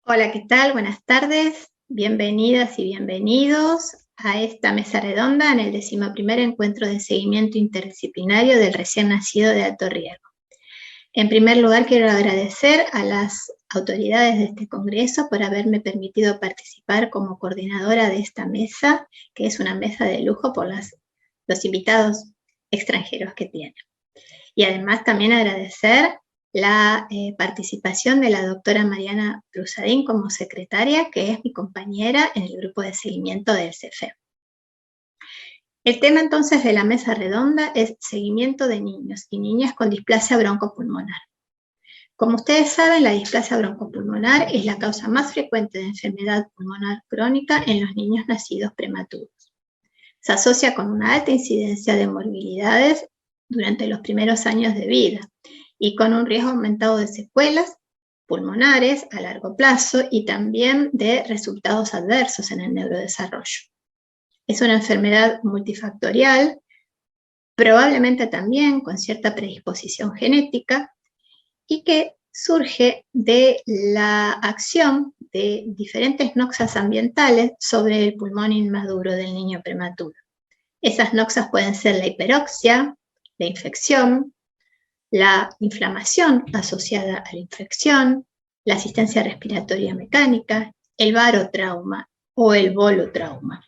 Hola, ¿qué tal? Buenas tardes. Bienvenidas y bienvenidos a esta mesa redonda en el 11º encuentro de seguimiento interdisciplinario del recién nacido de alto riesgo. En primer lugar, quiero agradecer a las autoridades de este congreso por haberme permitido participar como coordinadora de esta mesa, que es una mesa de lujo por los invitados extranjeros que tiene. Y además también agradecer la participación de la doctora Mariana Brusadín como secretaria, que es mi compañera en el grupo de seguimiento del CEFEM. El tema entonces de la mesa redonda es seguimiento de niños y niñas con displasia broncopulmonar. Como ustedes saben, la displasia broncopulmonar es la causa más frecuente de enfermedad pulmonar crónica en los niños nacidos prematuros. Se asocia con una alta incidencia de morbilidades durante los primeros años de vida y con un riesgo aumentado de secuelas pulmonares a largo plazo y también de resultados adversos en el neurodesarrollo. Es una enfermedad multifactorial, probablemente también con cierta predisposición genética y que surge de la acción de diferentes noxas ambientales sobre el pulmón inmaduro del niño prematuro. Esas noxas pueden ser la hiperoxia, la infección, la inflamación asociada a la infección, la asistencia respiratoria mecánica, el barotrauma o el bolotrauma.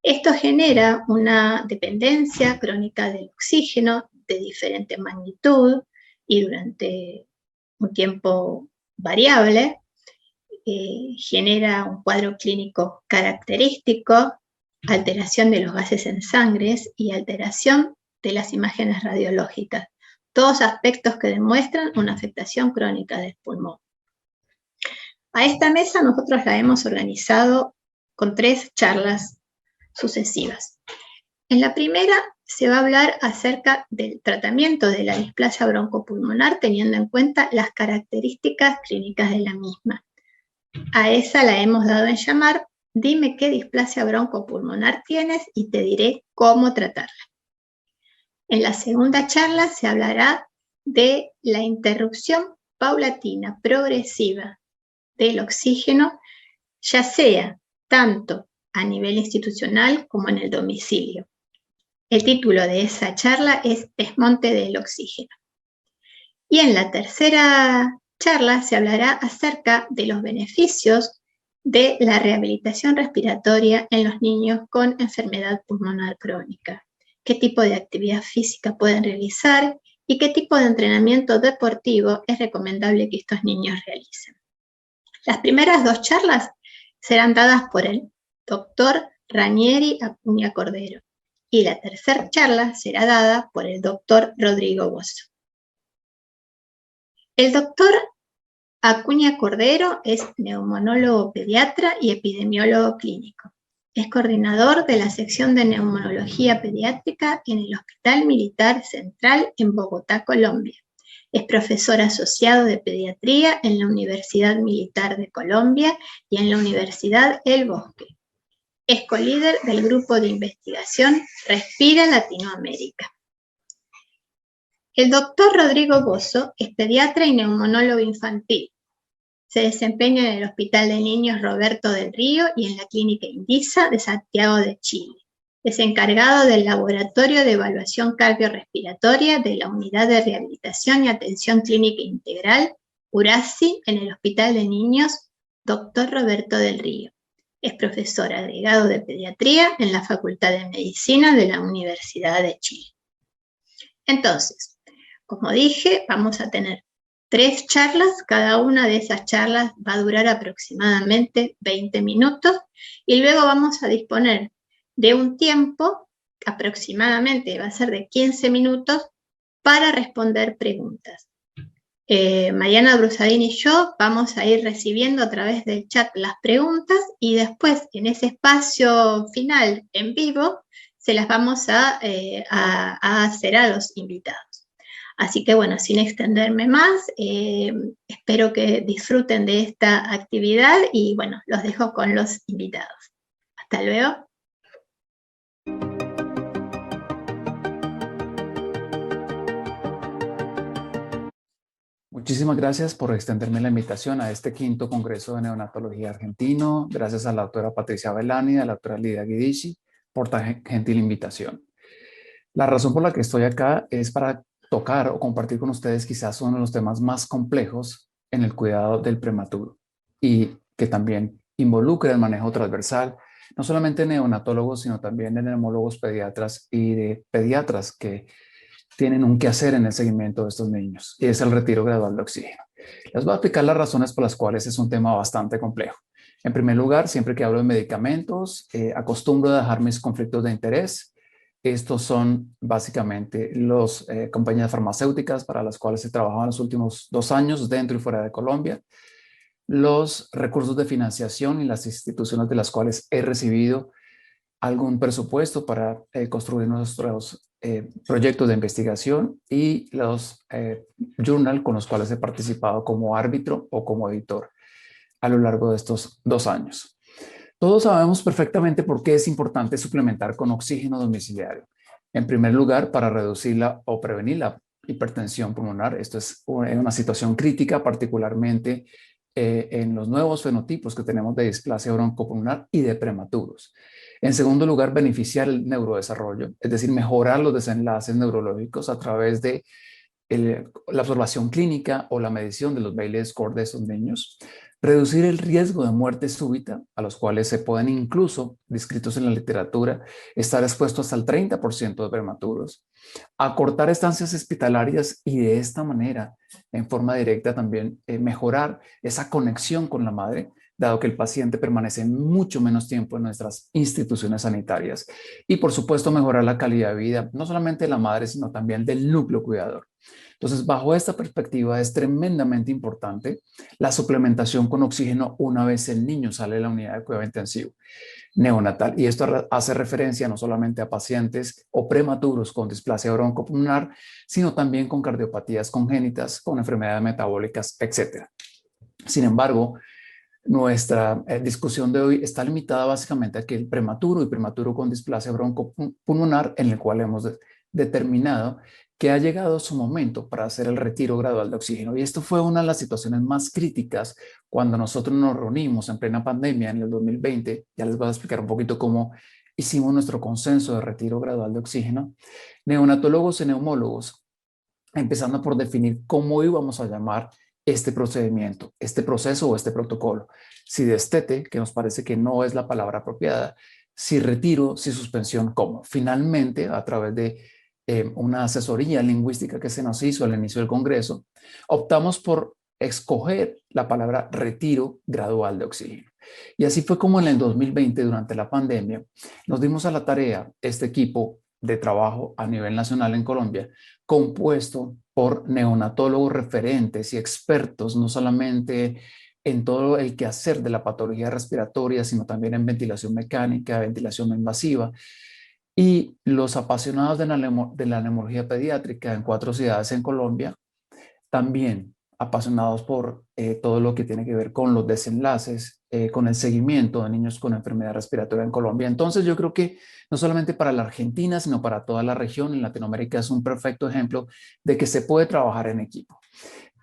Esto genera una dependencia crónica del oxígeno de diferente magnitud y durante un tiempo variable, genera un cuadro clínico característico, alteración de los gases en sangre y alteración de las imágenes radiológicas. Todos aspectos que demuestran una afectación crónica del pulmón. A esta mesa nosotros la hemos organizado con 3 charlas sucesivas. En la primera se va a hablar acerca del tratamiento de la displasia broncopulmonar teniendo en cuenta las características clínicas de la misma. A esa la hemos dado en llamar "Dime qué displasia broncopulmonar tienes y te diré cómo tratarla". En la segunda charla se hablará de la interrupción paulatina, progresiva del oxígeno, ya sea tanto a nivel institucional como en el domicilio. El título de esa charla es "Desmonte del oxígeno". Y en la tercera charla se hablará acerca de los beneficios de la rehabilitación respiratoria en los niños con enfermedad pulmonar crónica. Qué tipo de actividad física pueden realizar y qué tipo de entrenamiento deportivo es recomendable que estos niños realicen. Las primeras 2 charlas serán dadas por el doctor Ranieri Acuña Cordero y la tercera charla será dada por el doctor Rodrigo Bosso. El doctor Acuña Cordero es neumonólogo pediatra y epidemiólogo clínico. Es coordinador de la sección de neumonología pediátrica en el Hospital Militar Central en Bogotá, Colombia. Es profesor asociado de pediatría en la Universidad Militar de Colombia y en la Universidad El Bosque. Es colíder del grupo de investigación Respira Latinoamérica. El doctor Rodrigo Bosso es pediatra y neumonólogo infantil. Se desempeña en el Hospital de Niños Roberto del Río y en la Clínica Indisa de Santiago de Chile. Es encargado del Laboratorio de Evaluación Cardiorrespiratoria de la Unidad de Rehabilitación y Atención Clínica Integral, URASI, en el Hospital de Niños Dr. Roberto del Río. Es profesor agregado de Pediatría en la Facultad de Medicina de la Universidad de Chile. Entonces, como dije, vamos a tener 3 charlas, cada una de esas charlas va a durar aproximadamente 20 minutos y luego vamos a disponer de un tiempo, aproximadamente va a ser de 15 minutos, para responder preguntas. Mariana Brusadín y yo vamos a ir recibiendo a través del chat las preguntas y después en ese espacio final en vivo se las vamos a hacer a los invitados. Así que bueno, sin extenderme más, espero que disfruten de esta actividad y bueno, los dejo con los invitados. Hasta luego. Muchísimas gracias por extenderme la invitación a este quinto Congreso de Neonatología Argentino. Gracias a la doctora Patricia Bellani y a la doctora Lidia Guidici por tan gentil invitación. La razón por la que estoy acá es para tocar o compartir con ustedes quizás uno de los temas más complejos en el cuidado del prematuro y que también involucra el manejo transversal, no solamente de neonatólogos, sino también de neumólogos pediatras y de pediatras que tienen un quehacer en el seguimiento de estos niños, y es el retiro gradual de oxígeno. Les voy a explicar las razones por las cuales es un tema bastante complejo. En primer lugar, siempre que hablo de medicamentos, acostumbro a dejar mis conflictos de interés. Estos son básicamente las compañías farmacéuticas para las cuales he trabajado en los últimos 2 años dentro y fuera de Colombia, los recursos de financiación y las instituciones de las cuales he recibido algún presupuesto para construir nuestros proyectos de investigación y los journal con los cuales he participado como árbitro o como editor a lo largo de estos 2 años. Todos sabemos perfectamente por qué es importante suplementar con oxígeno domiciliario. En primer lugar, para reducir o prevenir la hipertensión pulmonar. Esto es una situación crítica, particularmente en los nuevos fenotipos que tenemos de displasia broncopulmonar y de prematuros. En segundo lugar, beneficiar el neurodesarrollo, es decir, mejorar los desenlaces neurológicos a través de la observación clínica o la medición de los Bayley Score de esos niños. Reducir el riesgo de muerte súbita, a los cuales se pueden incluso, descritos en la literatura, estar expuestos hasta el 30% de prematuros. Acortar estancias hospitalarias y de esta manera, en forma directa también, mejorar esa conexión con la madre, dado que el paciente permanece mucho menos tiempo en nuestras instituciones sanitarias. Y por supuesto, mejorar la calidad de vida, no solamente de la madre, sino también del núcleo cuidador. Entonces, bajo esta perspectiva es tremendamente importante la suplementación con oxígeno una vez el niño sale de la unidad de cuidado intensivo neonatal. Y esto hace referencia no solamente a pacientes o prematuros con displasia broncopulmonar, sino también con cardiopatías congénitas, con enfermedades metabólicas, etc. Sin embargo, nuestra discusión de hoy está limitada básicamente a que el prematuro y prematuro con displasia broncopulmonar, en el cual hemos determinado que ha llegado su momento para hacer el retiro gradual de oxígeno. Y esto fue una de las situaciones más críticas cuando nosotros nos reunimos en plena pandemia en el 2020. Ya les voy a explicar un poquito cómo hicimos nuestro consenso de retiro gradual de oxígeno. Neonatólogos y neumólogos, empezando por definir cómo íbamos a llamar este procedimiento, este proceso o este protocolo. Si destete, que nos parece que no es la palabra apropiada, si retiro, si suspensión, ¿cómo? Finalmente, a través de una asesoría lingüística que se nos hizo al inicio del Congreso, optamos por escoger la palabra retiro gradual de oxígeno. Y así fue como en el 2020, durante la pandemia, nos dimos a la tarea, este equipo de trabajo a nivel nacional en Colombia, compuesto por neonatólogos referentes y expertos, no solamente en todo el quehacer de la patología respiratoria, sino también en ventilación mecánica, ventilación no invasiva, y los apasionados de la neumología pediátrica en 4 ciudades en Colombia, también apasionados por todo lo que tiene que ver con los desenlaces, con el seguimiento de niños con enfermedad respiratoria en Colombia. Entonces yo creo que no solamente para la Argentina, sino para toda la región en Latinoamérica es un perfecto ejemplo de que se puede trabajar en equipo.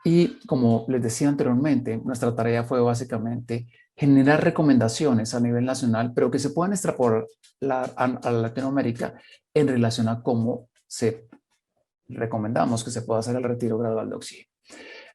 Y como les decía anteriormente, nuestra tarea fue básicamente generar recomendaciones a nivel nacional, pero que se puedan extrapolar a Latinoamérica en relación a cómo se recomendamos que se pueda hacer el retiro gradual de oxígeno.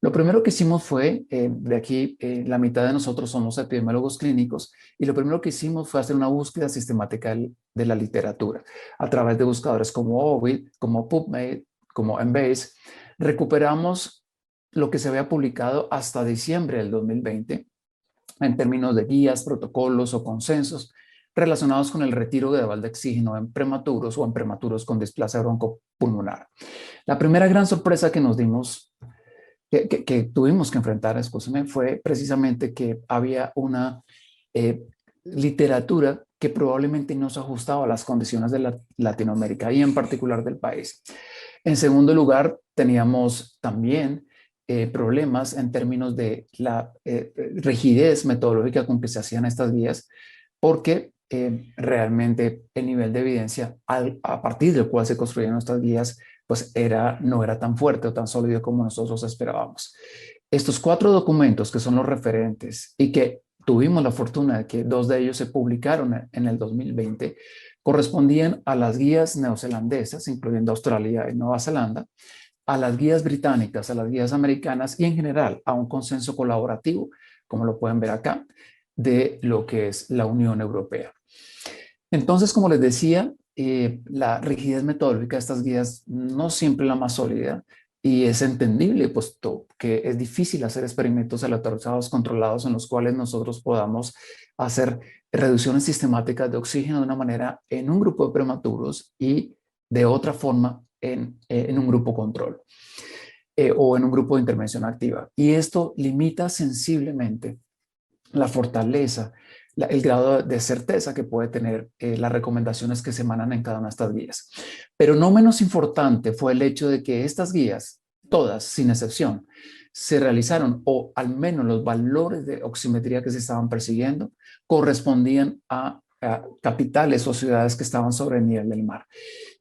Lo primero que hicimos fue, de aquí la mitad de nosotros somos epidemiólogos clínicos, y lo primero que hicimos fue hacer una búsqueda sistemática de la literatura a través de buscadores como Ovid, como PubMed, como Embase. Recuperamos lo que se había publicado hasta diciembre del 2020 en términos de guías, protocolos o consensos relacionados con el retiro gradual de oxígeno en prematuros o en prematuros con displasia broncopulmonar. La primera gran sorpresa que nos dimos, que tuvimos que enfrentar, escúchame, fue precisamente que había una literatura que probablemente no se ajustaba a las condiciones de Latinoamérica y en particular del país. En segundo lugar, teníamos también problemas en términos de la rigidez metodológica con que se hacían estas guías, porque realmente el nivel de evidencia a partir del cual se construyeron estas guías pues no era tan fuerte o tan sólido como nosotros esperábamos. Estos 4 documentos que son los referentes y que tuvimos la fortuna de que 2 de ellos se publicaron en el 2020, correspondían a las guías neozelandesas, incluyendo Australia y Nueva Zelanda, a las guías británicas, a las guías americanas y en general a un consenso colaborativo, como lo pueden ver acá, de lo que es la Unión Europea. Entonces, como les decía, la rigidez metodológica de estas guías no siempre es la más sólida y es entendible, puesto que es difícil hacer experimentos aleatorizados controlados en los cuales nosotros podamos hacer reducciones sistemáticas de oxígeno de una manera en un grupo de prematuros y de otra forma en un grupo control o en un grupo de intervención activa. Y esto limita sensiblemente la fortaleza, el grado de certeza que puede tener las recomendaciones que se emanan en cada una de estas guías. Pero no menos importante fue el hecho de que estas guías, todas sin excepción, se realizaron, o al menos los valores de oximetría que se estaban persiguiendo, correspondían a capitales o ciudades que estaban sobre el nivel del mar.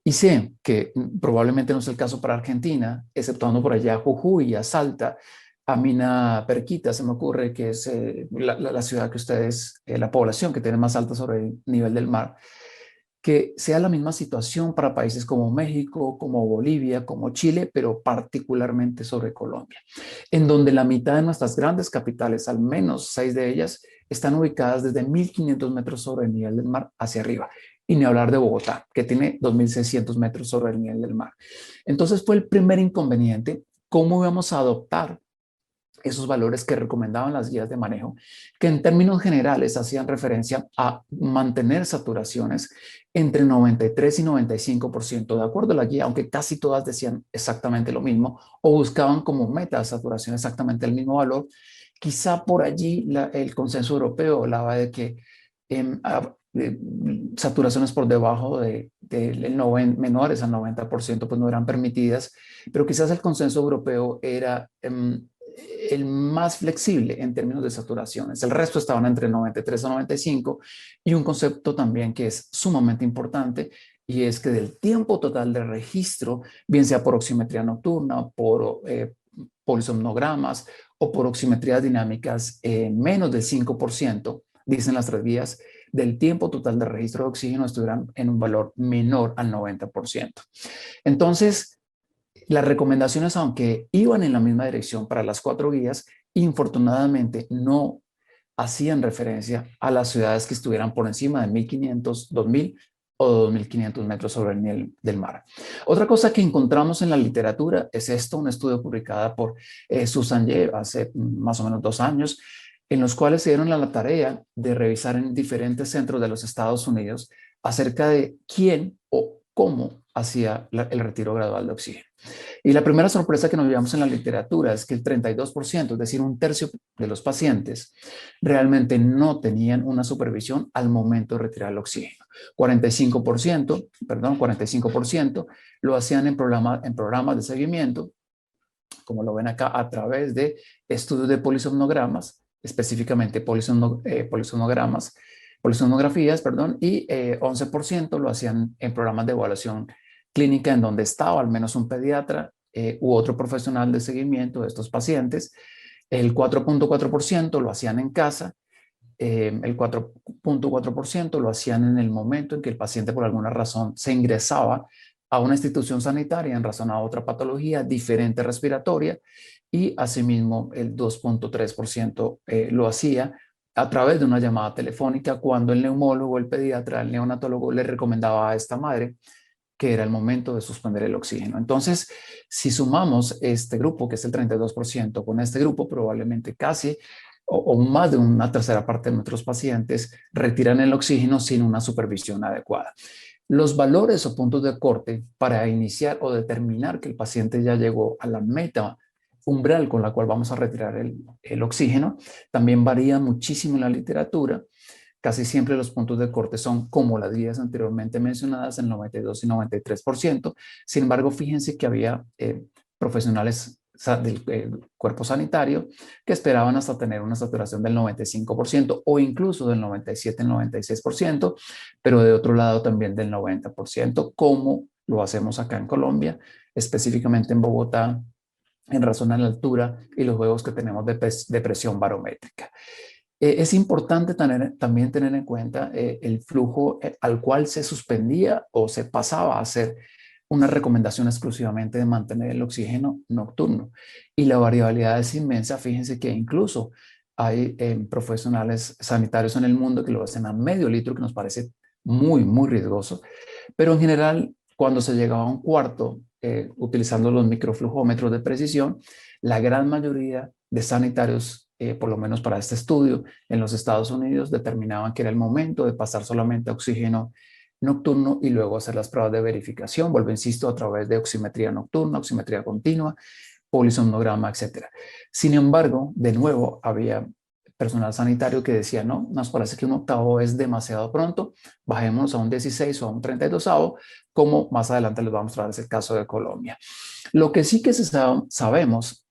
Y sé que probablemente no es el caso para Argentina, exceptuando por allá Jujuy, a Salta, a Mina Perquita, se me ocurre que es la ciudad que ustedes, la población que tiene más alta sobre el nivel del mar, que sea la misma situación para países como México, como Bolivia, como Chile, pero particularmente sobre Colombia, en donde la mitad de nuestras grandes capitales, al menos 6 de ellas, están ubicadas desde 1.500 metros sobre el nivel del mar hacia arriba. Y ni hablar de Bogotá, que tiene 2.600 metros sobre el nivel del mar. Entonces fue el primer inconveniente, cómo íbamos a adoptar esos valores que recomendaban las guías de manejo, que en términos generales hacían referencia a mantener saturaciones entre 93 y 95% de acuerdo a la guía, aunque casi todas decían exactamente lo mismo o buscaban como meta de saturación exactamente el mismo valor. Quizá por allí el consenso europeo hablaba de que saturaciones por debajo menores al 90% pues no eran permitidas, pero quizás el consenso europeo era el más flexible en términos de saturaciones. El resto estaban entre 93 a 95 y un concepto también que es sumamente importante y es que del tiempo total de registro, bien sea por oximetría nocturna, por polisomnogramas o por oximetrías dinámicas, menos del 5%, dicen las 3 guías, del tiempo total de registro de oxígeno estuvieran en un valor menor al 90%. Entonces, las recomendaciones, aunque iban en la misma dirección para las 4 guías, infortunadamente no hacían referencia a las ciudades que estuvieran por encima de 1.500, 2.000 o 2.500 metros sobre el nivel del mar. Otra cosa que encontramos en la literatura es esto, un estudio publicado por Susan Ye hace más o menos 2 años, en los cuales se dieron la tarea de revisar en diferentes centros de los Estados Unidos acerca de quién o cómo hacía el retiro gradual de oxígeno. Y la primera sorpresa que nos llevamos en la literatura es que el 32%, es decir, 1/3 de los pacientes, realmente no tenían una supervisión al momento de retirar el oxígeno. 45% lo hacían en programas de seguimiento, como lo ven acá, a través de estudios de polisomnogramas, específicamente polisomnografías, y 11% lo hacían en programas de evaluación clínica en donde estaba al menos un pediatra u otro profesional de seguimiento de estos pacientes. El 4.4% lo hacían en casa, el 4.4% lo hacían en el momento en que el paciente por alguna razón se ingresaba a una institución sanitaria en razón a otra patología diferente respiratoria y asimismo el 2.3% lo hacía a través de una llamada telefónica cuando el neumólogo, el pediatra, el neonatólogo le recomendaba a esta madre que era el momento de suspender el oxígeno. Entonces, si sumamos este grupo, que es el 32%, con este grupo, probablemente casi o más de una tercera parte de nuestros pacientes retiran el oxígeno sin una supervisión adecuada. Los valores o puntos de corte para iniciar o determinar que el paciente ya llegó a la meta umbral con la cual vamos a retirar el oxígeno también varía muchísimo en la literatura. Casi siempre los puntos de corte son como las guías anteriormente mencionadas, el 92 y 93%. Sin embargo, fíjense que había profesionales del cuerpo sanitario que esperaban hasta tener una saturación del 95% o incluso del 97, 96%, pero de otro lado también del 90%, como lo hacemos acá en Colombia, específicamente en Bogotá, en razón a la altura y los juegos que tenemos de presión barométrica. Es importante también tener en cuenta el flujo al cual se suspendía o se pasaba a hacer una recomendación exclusivamente de mantener el oxígeno nocturno. Y la variabilidad es inmensa. Fíjense que incluso hay profesionales sanitarios en el mundo que lo hacen a medio litro, que nos parece muy, muy riesgoso. Pero en general, cuando se llegaba a un cuarto, utilizando los microflujómetros de precisión, la gran mayoría de sanitarios, por lo menos para este estudio, en los Estados Unidos, determinaban que era el momento de pasar solamente a oxígeno nocturno y luego hacer las pruebas de verificación, vuelvo, insisto, a través de oximetría nocturna, oximetría continua, polisomnograma, etc. Sin embargo, de nuevo, había personal sanitario que decía, no, nos parece que un octavo es demasiado pronto, bajémonos a un 16 o a un 32avo, como más adelante les voy a mostrar, es el caso de Colombia. Lo que sí que sabemos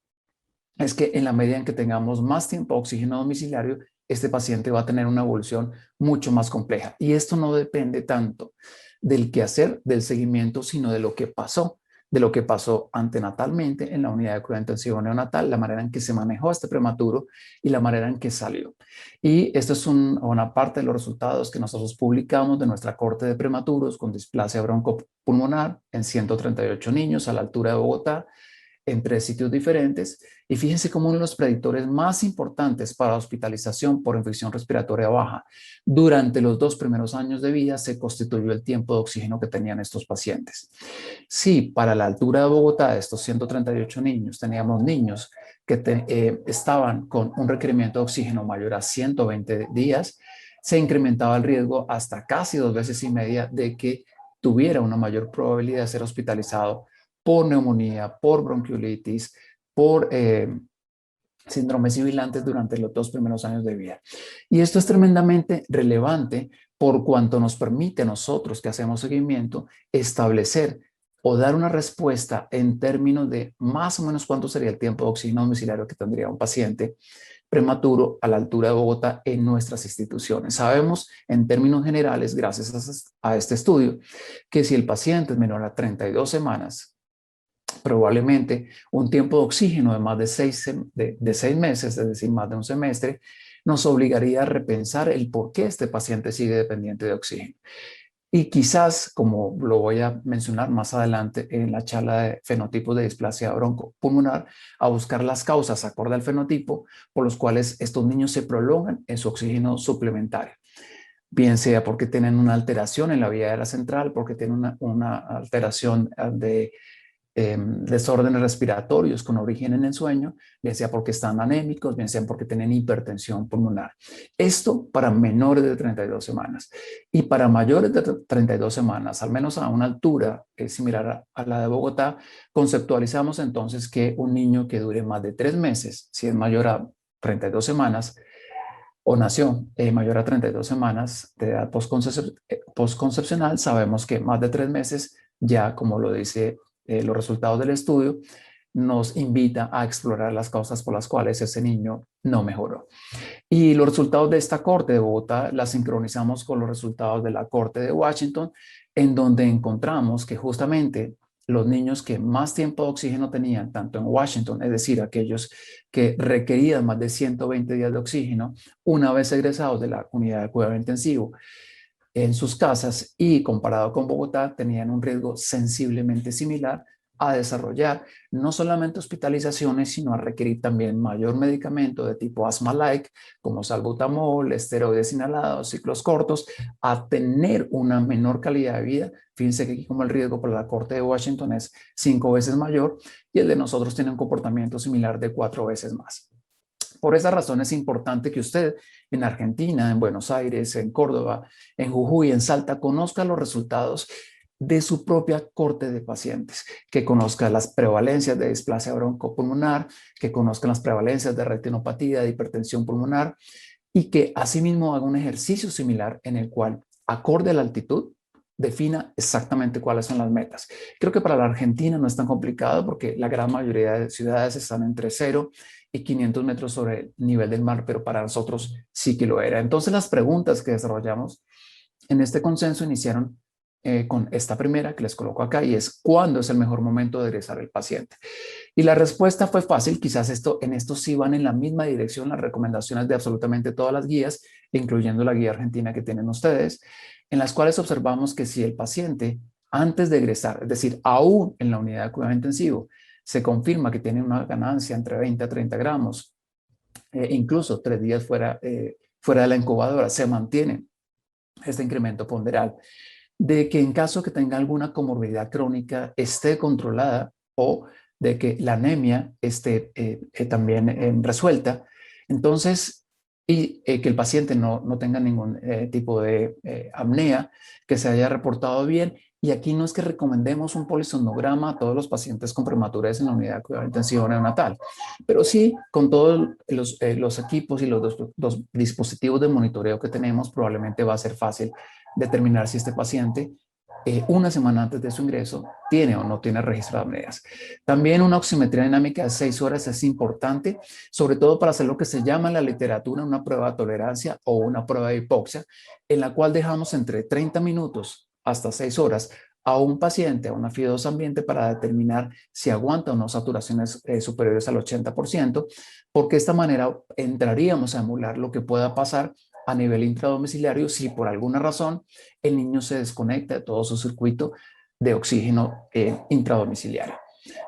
es que en la medida en que tengamos más tiempo de oxígeno domiciliario, este paciente va a tener una evolución mucho más compleja. Y esto no depende tanto del quehacer, del seguimiento, sino de lo que pasó antenatalmente en la unidad de cuidado intensivo neonatal, la manera en que se manejó este prematuro y la manera en que salió. Y esto es una parte de los resultados que nosotros publicamos de nuestra corte de prematuros con displasia broncopulmonar en 138 niños a la altura de Bogotá, en 3 sitios diferentes. Y fíjense cómo uno de los predictores más importantes para hospitalización por infección respiratoria baja durante los 2 primeros años de vida se constituyó el tiempo de oxígeno que tenían estos pacientes. Si para la altura de Bogotá, de estos 138 niños, teníamos niños que estaban con un requerimiento de oxígeno mayor a 120 días, se incrementaba el riesgo hasta casi 2 veces y media de que tuviera una mayor probabilidad de ser hospitalizado por neumonía, por bronquiolitis, por síndromes sibilantes durante los 2 primeros años de vida. Y esto es tremendamente relevante por cuanto nos permite a nosotros que hacemos seguimiento establecer o dar una respuesta en términos de más o menos cuánto sería el tiempo de oxígeno domiciliario que tendría un paciente prematuro a la altura de Bogotá en nuestras instituciones. Sabemos en términos generales, gracias a este estudio, que si el paciente es menor a 32 semanas, probablemente un tiempo de oxígeno de más de 6 meses, es decir, más de un semestre, nos obligaría a repensar el por qué este paciente sigue dependiente de oxígeno. Y quizás, como lo voy a mencionar más adelante en la charla de fenotipos de displasia broncopulmonar, a buscar las causas acorde al fenotipo por los cuales estos niños se prolongan en su oxígeno suplementario. Bien sea porque tienen una alteración en la vía aérea central, porque tienen una alteración de desórdenes respiratorios con origen en el sueño, bien sea porque están anémicos, bien sea porque tienen hipertensión pulmonar. Esto para menores de 32 semanas. Y para mayores de 32 semanas, al menos a una altura similar a la de Bogotá, conceptualizamos entonces que un niño que dure más de 3 meses, si es mayor a 32 semanas, o nació mayor a 32 semanas de edad postconcepcional, sabemos que más de 3 meses, ya como lo dice los resultados del estudio, nos invita a explorar las causas por las cuales ese niño no mejoró. Y los resultados de esta corte de Bogotá las sincronizamos con los resultados de la corte de Washington, en donde encontramos que justamente los niños que más tiempo de oxígeno tenían, tanto en Washington, es decir, aquellos que requerían más de 120 días de oxígeno, una vez egresados de la unidad de cuidado intensivo en sus casas y comparado con Bogotá, tenían un riesgo sensiblemente similar a desarrollar no solamente hospitalizaciones, sino a requerir también mayor medicamento de tipo asma-like, como salbutamol, esteroides inhalados, ciclos cortos, a tener una menor calidad de vida. Fíjense que aquí como el riesgo por la Corte de Washington es 5 veces mayor y el de nosotros tiene un comportamiento similar de 4 veces más. Por esa razón es importante que usted en Argentina, en Buenos Aires, en Córdoba, en Jujuy, en Salta, conozca los resultados de su propia corte de pacientes, que conozca las prevalencias de displasia broncopulmonar, que conozca las prevalencias de retinopatía, de hipertensión pulmonar y que asimismo haga un ejercicio similar en el cual, acorde a la altitud, defina exactamente cuáles son las metas. Creo que para la Argentina no es tan complicado porque la gran mayoría de ciudades están entre 0 y 500 metros sobre el nivel del mar, pero para nosotros sí que lo era. Entonces las preguntas que desarrollamos en este consenso iniciaron con esta primera que les coloco acá, y es ¿cuándo es el mejor momento de egresar el paciente? Y la respuesta fue fácil. Quizás en esto sí van en la misma dirección las recomendaciones de absolutamente todas las guías, incluyendo la guía argentina que tienen ustedes, en las cuales observamos que si el paciente antes de egresar, es decir, aún en la unidad de cuidado intensivo, se confirma que tiene una ganancia entre 20 a 30 gramos, incluso 3 días fuera de la incubadora, se mantiene este incremento ponderal, de que en caso que tenga alguna comorbilidad crónica esté controlada, o de que la anemia esté también resuelta, entonces, y que el paciente no tenga ningún tipo de apnea, que se haya reportado bien. Y aquí no es que recomendemos un polisomnograma a todos los pacientes con prematurez en la unidad de cuidado intensivo neonatal, pero sí con todos los equipos y los dos dispositivos de monitoreo que tenemos, probablemente va a ser fácil determinar si este paciente, una semana antes de su ingreso, tiene o no tiene registro de apneas. También una oximetría dinámica de 6 horas es importante, sobre todo para hacer lo que se llama en la literatura una prueba de tolerancia o una prueba de hipoxia, en la cual dejamos entre 30 minutos hasta 6 horas a un paciente a una FIO2 ambiente para determinar si aguanta o no saturaciones superiores al 80%, porque de esta manera entraríamos a emular lo que pueda pasar a nivel intradomiciliario si por alguna razón el niño se desconecta de todo su circuito de oxígeno intradomiciliario.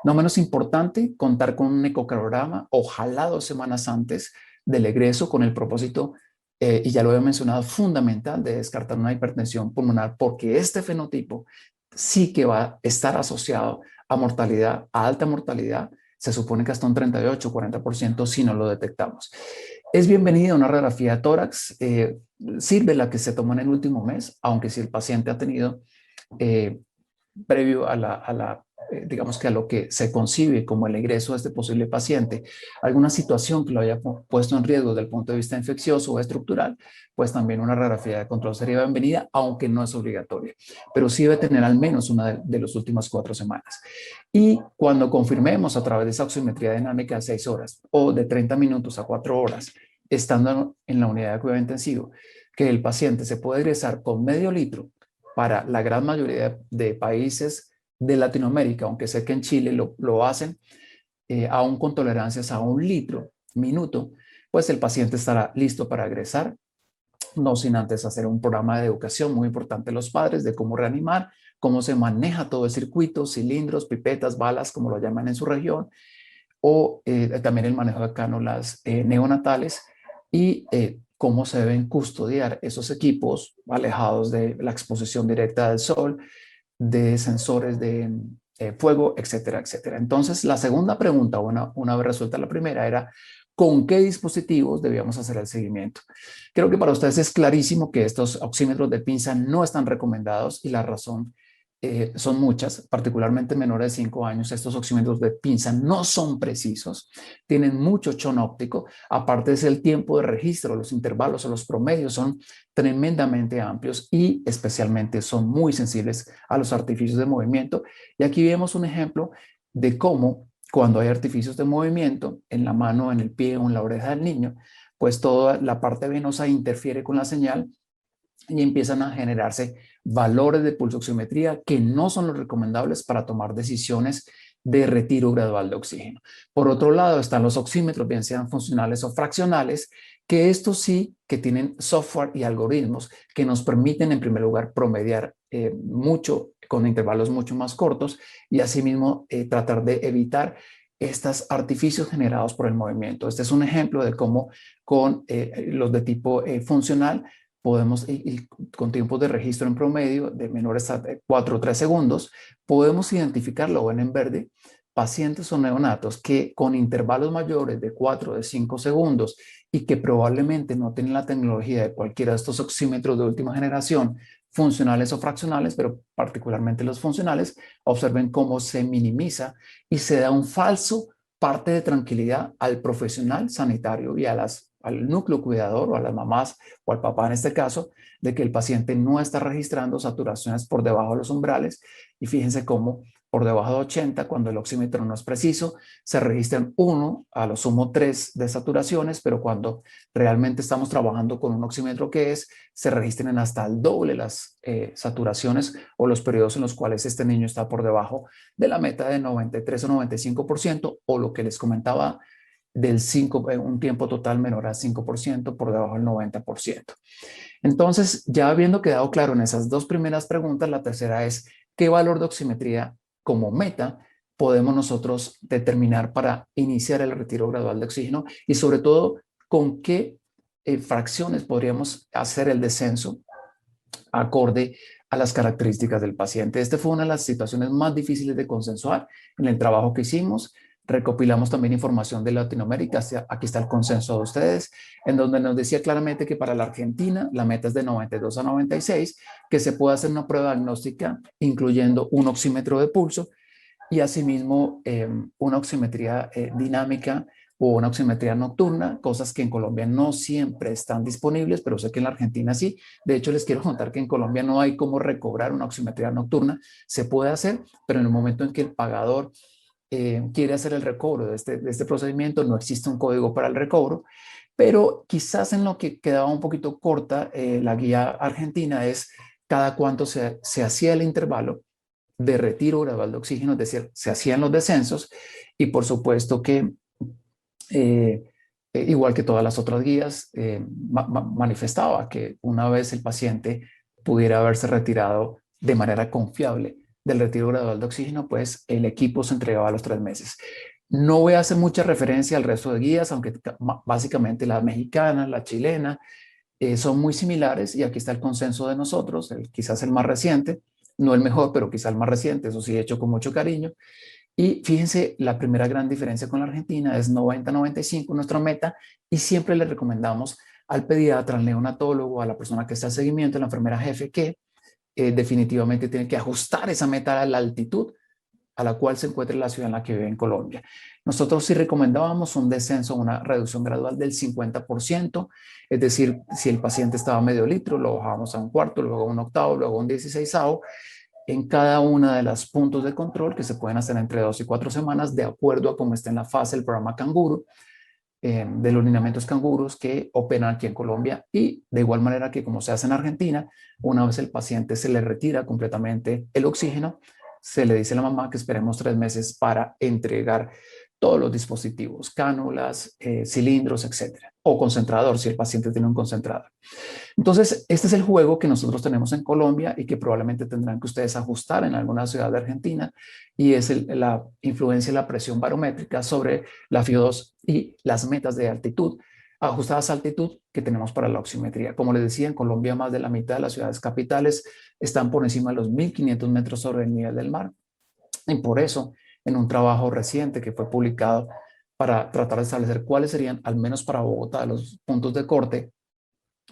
No menos importante, contar con un ecocardiograma, ojalá 2 semanas antes del egreso, con el propósito, y ya lo he mencionado, fundamental de descartar una hipertensión pulmonar, porque este fenotipo sí que va a estar asociado a mortalidad, a alta mortalidad. Se supone que hasta un 38-40% si no lo detectamos. Es bienvenida una radiografía de tórax. Sirve la que se tomó en el último mes, aunque si el paciente ha tenido, previo digamos que a lo que se concibe como el egreso de este posible paciente, alguna situación que lo haya puesto en riesgo desde el punto de vista infeccioso o estructural, pues también una radiografía de control sería bienvenida, aunque no es obligatoria, pero sí debe tener al menos una de las últimas 4 semanas. Y cuando confirmemos a través de esa oximetría dinámica de 6 horas o de 30 minutos a 4 horas, estando en la unidad de cuidado intensivo, que el paciente se puede egresar con medio litro para la gran mayoría de países de Latinoamérica, aunque sé que en Chile lo hacen, aún con tolerancias a 1 litro minuto, pues el paciente estará listo para egresar, no sin antes hacer un programa de educación muy importante a los padres de cómo reanimar, cómo se maneja todo el circuito, cilindros, pipetas, balas, como lo llaman en su región, o también el manejo de cánulas neonatales, y cómo se deben custodiar esos equipos alejados de la exposición directa del sol, de sensores de fuego, etcétera, etcétera. Entonces, la segunda pregunta, una vez resuelta la primera, era ¿con qué dispositivos debíamos hacer el seguimiento? Creo que para ustedes es clarísimo que estos oxímetros de pinza no están recomendados, y la razón son muchas, particularmente menores de 5 años. Estos oxímetros de pinza no son precisos, tienen mucho chon óptico, aparte es el tiempo de registro, los intervalos o los promedios son tremendamente amplios y especialmente son muy sensibles a los artificios de movimiento. Y aquí vemos un ejemplo de cómo cuando hay artificios de movimiento en la mano, en el pie o en la oreja del niño, pues toda la parte venosa interfiere con la señal y empiezan a generarse valores de pulsoximetría que no son los recomendables para tomar decisiones de retiro gradual de oxígeno. Por otro lado están los oxímetros, bien sean funcionales o fraccionales, que estos sí que tienen software y algoritmos que nos permiten en primer lugar promediar mucho con intervalos mucho más cortos, y asimismo tratar de evitar estos artificios generados por el movimiento. Este es un ejemplo de cómo con los de tipo funcional podemos, y con tiempos de registro en promedio de menores a 4 o 3 segundos, podemos identificar, lo ven en verde, pacientes o neonatos que con intervalos mayores de 4 o de 5 segundos y que probablemente no tienen la tecnología de cualquiera de estos oxímetros de última generación, funcionales o fraccionales, pero particularmente los funcionales, observen cómo se minimiza y se da un falso parte de tranquilidad al profesional sanitario y al núcleo cuidador o a las mamás o al papá en este caso, de que el paciente no está registrando saturaciones por debajo de los umbrales. Y fíjense cómo por debajo de 80, cuando el oxímetro no es preciso, se registran 1, a lo sumo 3 de saturaciones, pero cuando realmente estamos trabajando con un oxímetro se registran hasta el doble las saturaciones o los periodos en los cuales este niño está por debajo de la meta de 93 o 95%, o lo que les comentaba del 5, un tiempo total menor a 5%, por debajo del 90%. Entonces, ya habiendo quedado claro en esas dos primeras preguntas, la tercera es, ¿qué valor de oximetría como meta podemos nosotros determinar para iniciar el retiro gradual de oxígeno? Y sobre todo, ¿con qué fracciones podríamos hacer el descenso acorde a las características del paciente? Esta fue una de las situaciones más difíciles de consensuar en el trabajo que hicimos. Recopilamos también información de Latinoamérica, aquí está el consenso de ustedes, en donde nos decía claramente que para la Argentina la meta es de 92 a 96, que se puede hacer una prueba diagnóstica incluyendo un oxímetro de pulso y asimismo una oximetría dinámica o una oximetría nocturna, cosas que en Colombia no siempre están disponibles, pero sé que en la Argentina sí. De hecho, les quiero contar que en Colombia no hay cómo recobrar una oximetría nocturna. Se puede hacer, pero en el momento en que el pagador quiere hacer el recobro de este procedimiento, no existe un código para el recobro. Pero quizás en lo que quedaba un poquito corta la guía argentina es cada cuánto se hacía el intervalo de retiro gradual de oxígeno, es decir, se hacían los descensos y por supuesto que igual que todas las otras guías, manifestaba que una vez el paciente pudiera haberse retirado de manera confiable del retiro gradual de oxígeno, pues el equipo se entregaba a los 3 meses. No voy a hacer mucha referencia al resto de guías, aunque básicamente la mexicana, la chilena, son muy similares y aquí está el consenso de nosotros, quizás el más reciente, no el mejor, pero quizás el más reciente, eso sí hecho con mucho cariño. Y fíjense, la primera gran diferencia con la Argentina es 90-95 nuestra meta y siempre le recomendamos al pediatra, al neonatólogo, a la persona que está en seguimiento, a la enfermera jefe, que definitivamente tiene que ajustar esa meta a la altitud a la cual se encuentra la ciudad en la que vive en Colombia. Nosotros sí recomendábamos un descenso, una reducción gradual del 50%, es decir, si el paciente estaba a medio litro, lo bajábamos a un cuarto, luego a un octavo, luego a un 16avo, en cada una de los puntos de control que se pueden hacer entre 2 y 4 semanas, de acuerdo a cómo está en la fase del programa Canguro, de los lineamientos canguros que operan aquí en Colombia y de igual manera que como se hace en Argentina, una vez el paciente se le retira completamente el oxígeno, se le dice a la mamá que esperemos 3 meses para entregar todos los dispositivos, cánulas, cilindros, etcétera, o concentrador si el paciente tiene un concentrador. Entonces, este es el juego que nosotros tenemos en Colombia y que probablemente tendrán que ustedes ajustar en alguna ciudad de Argentina, y es la influencia de la presión barométrica sobre la FIO2 y las metas de altitud, ajustadas a altitud que tenemos para la oximetría. Como les decía, en Colombia más de la mitad de las ciudades capitales están por encima de los 1.500 metros sobre el nivel del mar. Y por eso, en un trabajo reciente que fue publicado para tratar de establecer cuáles serían, al menos para Bogotá, los puntos de corte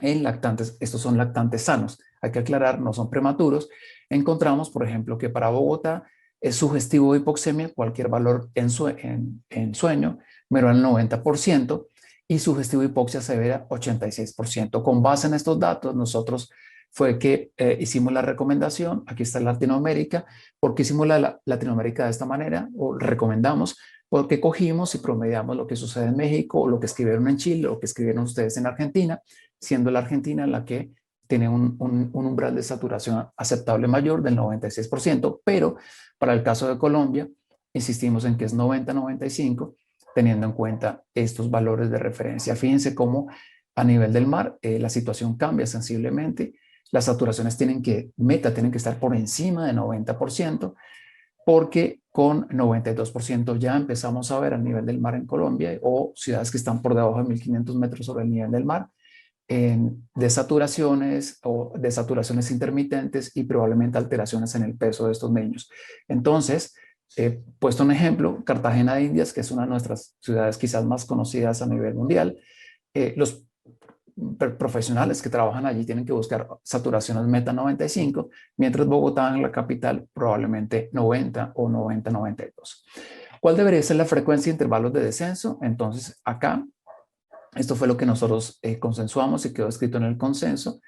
en lactantes, estos son lactantes sanos, hay que aclarar, no son prematuros, encontramos, por ejemplo, que para Bogotá es sugestivo de hipoxemia, cualquier valor en sueño, menor al 90%, y sugestivo de hipoxia severa, 86%. Con base en estos datos, nosotros fue que hicimos la recomendación, aquí está Latinoamérica, porque hicimos la Latinoamérica de esta manera, o recomendamos, porque cogimos y promediamos lo que sucede en México, o lo que escribieron en Chile, o lo que escribieron ustedes en Argentina, siendo la Argentina la que tiene un umbral de saturación aceptable mayor del 96%, pero para el caso de Colombia, insistimos en que es 90-95, teniendo en cuenta estos valores de referencia. Fíjense cómo a nivel del mar la situación cambia sensiblemente, las saturaciones tienen que estar por encima de 90%, porque con 92% ya empezamos a ver a nivel del mar en Colombia o ciudades que están por debajo de 1.500 metros sobre el nivel del mar, en desaturaciones o desaturaciones intermitentes y probablemente alteraciones en el peso de estos niños. Entonces, he puesto un ejemplo, Cartagena de Indias, que es una de nuestras ciudades quizás más conocidas a nivel mundial. Los profesionales que trabajan allí tienen que buscar saturaciones meta 95, mientras Bogotá, en la capital, probablemente 90 o 90-92. ¿Cuál debería ser la frecuencia de intervalos de descenso? Entonces, acá, esto fue lo que nosotros consensuamos y quedó escrito en el consenso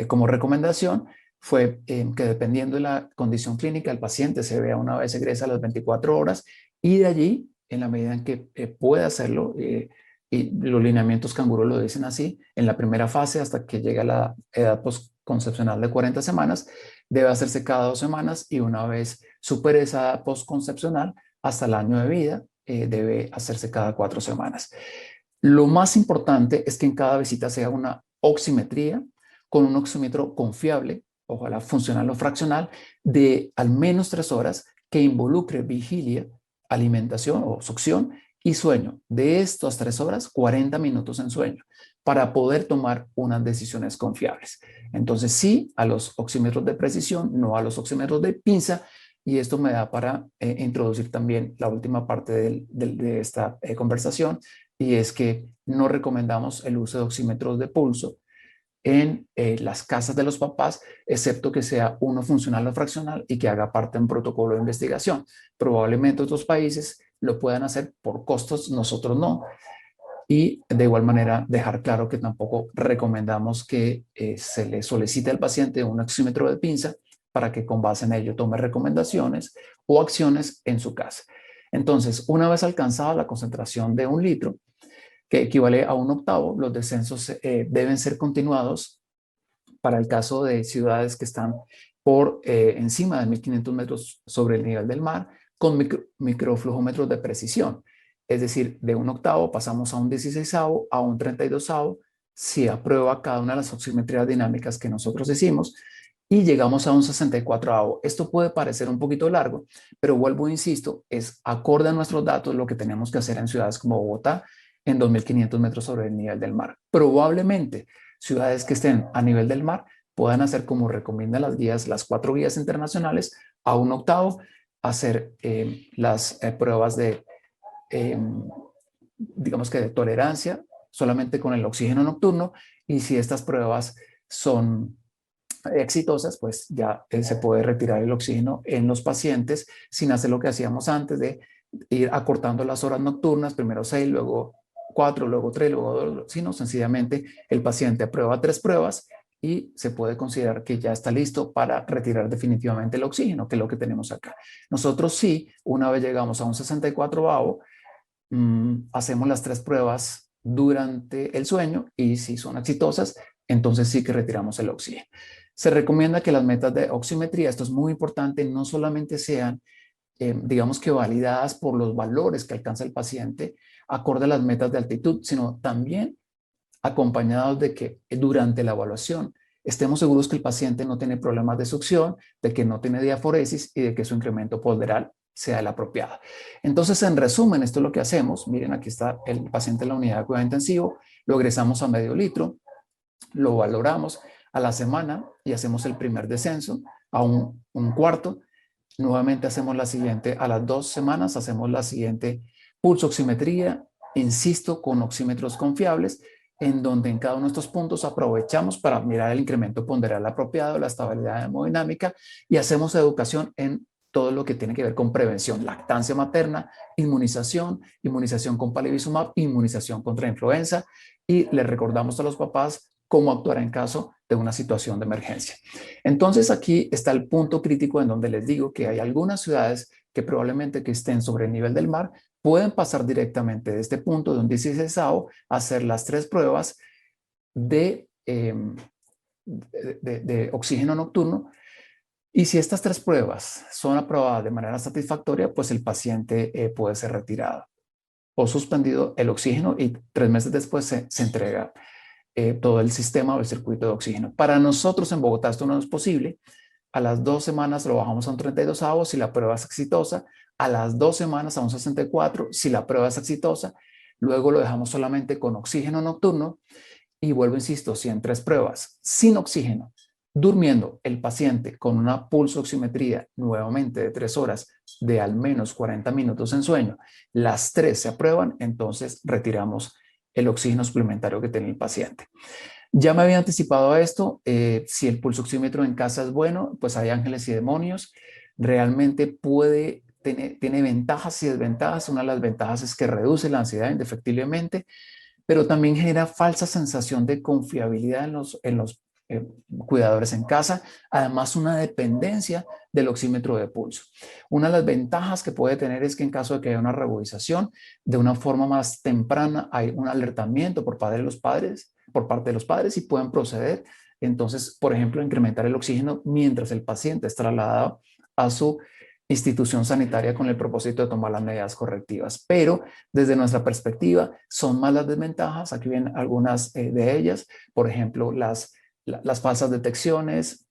como recomendación, fue que dependiendo de la condición clínica, el paciente se vea una vez egresa a las 24 horas y de allí, en la medida en que pueda hacerlo, y los lineamientos canguro lo dicen así, en la primera fase hasta que llegue a la edad postconcepcional de 40 semanas, debe hacerse cada 2 semanas y una vez supere esa edad postconcepcional hasta el año de vida, debe hacerse cada 4 semanas. Lo más importante es que en cada visita sea una oximetría con un oxímetro confiable, ojalá funcional o fraccional, de al menos 3 horas que involucre vigilia, alimentación o succión y sueño. De estas 3 horas, 40 minutos en sueño para poder tomar unas decisiones confiables. Entonces sí a los oxímetros de precisión, no a los oxímetros de pinza, y esto me da para introducir también la última parte de esta conversación, y es que no recomendamos el uso de oxímetros de pulso en las casas de los papás, excepto que sea uno funcional o fraccional y que haga parte de un protocolo de investigación. Probablemente otros países lo puedan hacer por costos, nosotros no. Y de igual manera dejar claro que tampoco recomendamos que se le solicite al paciente un oxímetro de pinza para que con base en ello tome recomendaciones o acciones en su casa. Entonces, una vez alcanzada la concentración de 1 litro, que equivale a 1/8, los descensos deben ser continuados para el caso de ciudades que están por encima de 1500 metros sobre el nivel del mar con microflujómetros de precisión. Es decir, de 1/8 pasamos a un 16avo, a un 32avo, si aprueba cada una de las oximetrías dinámicas que nosotros hicimos, y llegamos a un 64avo. Esto puede parecer un poquito largo, pero vuelvo e insisto, es acorde a nuestros datos lo que tenemos que hacer en ciudades como Bogotá, en 2500 metros sobre el nivel del mar. Probablemente ciudades que estén a nivel del mar puedan hacer como recomiendan las guías, las 4 guías internacionales, a 1/8, hacer las pruebas de, digamos que de tolerancia solamente con el oxígeno nocturno, y si estas pruebas son exitosas, pues ya se puede retirar el oxígeno en los pacientes sin hacer lo que hacíamos antes de ir acortando las horas nocturnas, primero 6, luego 4, luego 3, luego 2, sino sencillamente el paciente aprueba 3 pruebas y se puede considerar que ya está listo para retirar definitivamente el oxígeno, que es lo que tenemos acá. Nosotros sí, una vez llegamos a un 64avo, hacemos las 3 pruebas durante el sueño y si son exitosas, entonces sí que retiramos el oxígeno. Se recomienda que las metas de oximetría, esto es muy importante, no solamente sean, digamos que validadas por los valores que alcanza el paciente acorde a las metas de altitud, sino también acompañados de que durante la evaluación estemos seguros que el paciente no tiene problemas de succión, de que no tiene diaforesis y de que su incremento ponderal sea el apropiado. Entonces, en resumen, esto es lo que hacemos. Miren, aquí está el paciente en la unidad de cuidado intensivo, lo egresamos a medio litro, lo valoramos a la semana y hacemos el primer descenso a un cuarto. Nuevamente hacemos la siguiente, a las 2 semanas hacemos la siguiente pulsoximetría, insisto, con oxímetros confiables, en donde en cada uno de estos puntos aprovechamos para mirar el incremento ponderal apropiado, la estabilidad hemodinámica, y hacemos educación en todo lo que tiene que ver con prevención, lactancia materna, inmunización, inmunización con palivizumab, inmunización contra influenza, y les recordamos a los papás cómo actuar en caso de una situación de emergencia. Entonces aquí está el punto crítico en donde les digo que hay algunas ciudades que probablemente que estén sobre el nivel del mar pueden pasar directamente de este punto de un 16avo a hacer las 3 pruebas de oxígeno nocturno, y si estas 3 pruebas son aprobadas de manera satisfactoria, pues el paciente puede ser retirado o suspendido el oxígeno y 3 meses después se entrega todo el sistema o el circuito de oxígeno. Para nosotros en Bogotá esto no es posible. A las 2 semanas lo bajamos a un 32avo si la prueba es exitosa, a las 2 semanas a un 64 si la prueba es exitosa, luego lo dejamos solamente con oxígeno nocturno y vuelvo, insisto, si en 3 pruebas sin oxígeno, durmiendo el paciente con una pulsoximetría nuevamente de 3 horas de al menos 40 minutos en sueño, las 3 se aprueban, entonces retiramos el oxígeno suplementario que tiene el paciente. Ya me había anticipado a esto, si el pulsoxímetro en casa es bueno, pues hay ángeles y demonios, realmente tiene ventajas y desventajas. Una de las ventajas es que reduce la ansiedad indefectiblemente, pero también genera falsa sensación de confiabilidad en los cuidadores en casa, además una dependencia del oxímetro de pulso. Una de las ventajas que puede tener es que en caso de que haya una reboización, de una forma más temprana hay un alertamiento por parte de los padres y pueden proceder. Entonces, por ejemplo, incrementar el oxígeno mientras el paciente es trasladado a su institución sanitaria con el propósito de tomar las medidas correctivas. Pero desde nuestra perspectiva son más las desventajas. Aquí vienen algunas de ellas. Por ejemplo, las falsas detecciones,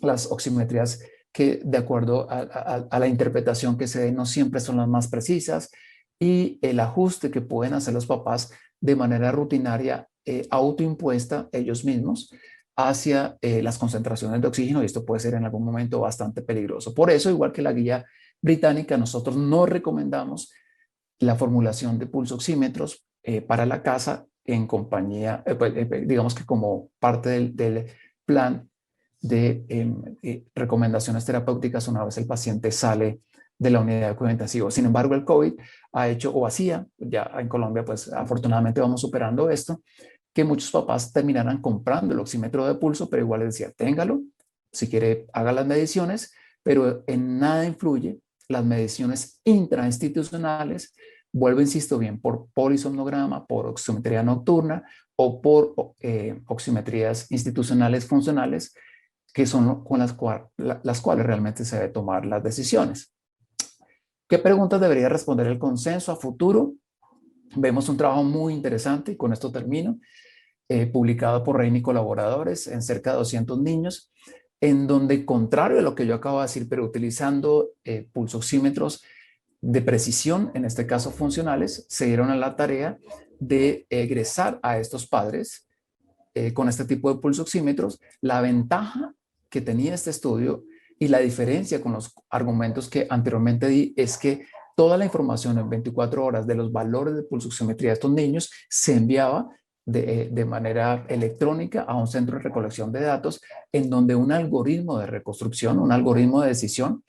las oximetrías que de acuerdo a la interpretación que se dé no siempre son las más precisas y el ajuste que pueden hacer los papás de manera rutinaria, autoimpuesta ellos mismos hacia las concentraciones de oxígeno, y esto puede ser en algún momento bastante peligroso. Por eso, igual que la guía británica, nosotros no recomendamos la formulación de pulsoxímetros para la casa en compañía, digamos que como parte del plan de recomendaciones terapéuticas una vez el paciente sale de la unidad de cuidado intensivo. Sin embargo, el COVID ha hecho o hacía, ya en Colombia pues afortunadamente vamos superando esto, que muchos papás terminaran comprando el oxímetro de pulso, pero igual les decía, téngalo, si quiere haga las mediciones, pero en nada influye las mediciones intrainstitucionales, vuelvo, insisto, bien por polisomnograma, por oximetría nocturna o por oximetrías institucionales funcionales, que son con las cuales realmente se debe tomar las decisiones. ¿Qué preguntas debería responder el consenso a futuro? Vemos un trabajo muy interesante, y con esto termino, publicado por Reina y colaboradores en cerca de 200 niños, en donde, contrario a lo que yo acabo de decir, pero utilizando pulsoxímetros de precisión, en este caso funcionales, se dieron a la tarea de egresar a estos padres con este tipo de pulsoxímetros. La ventaja que tenía este estudio y la diferencia con los argumentos que anteriormente di es que toda la información en 24 horas de los valores de pulsoximetría de estos niños se enviaba de manera electrónica a un centro de recolección de datos, en donde un algoritmo de reconstrucción, un algoritmo de decisión,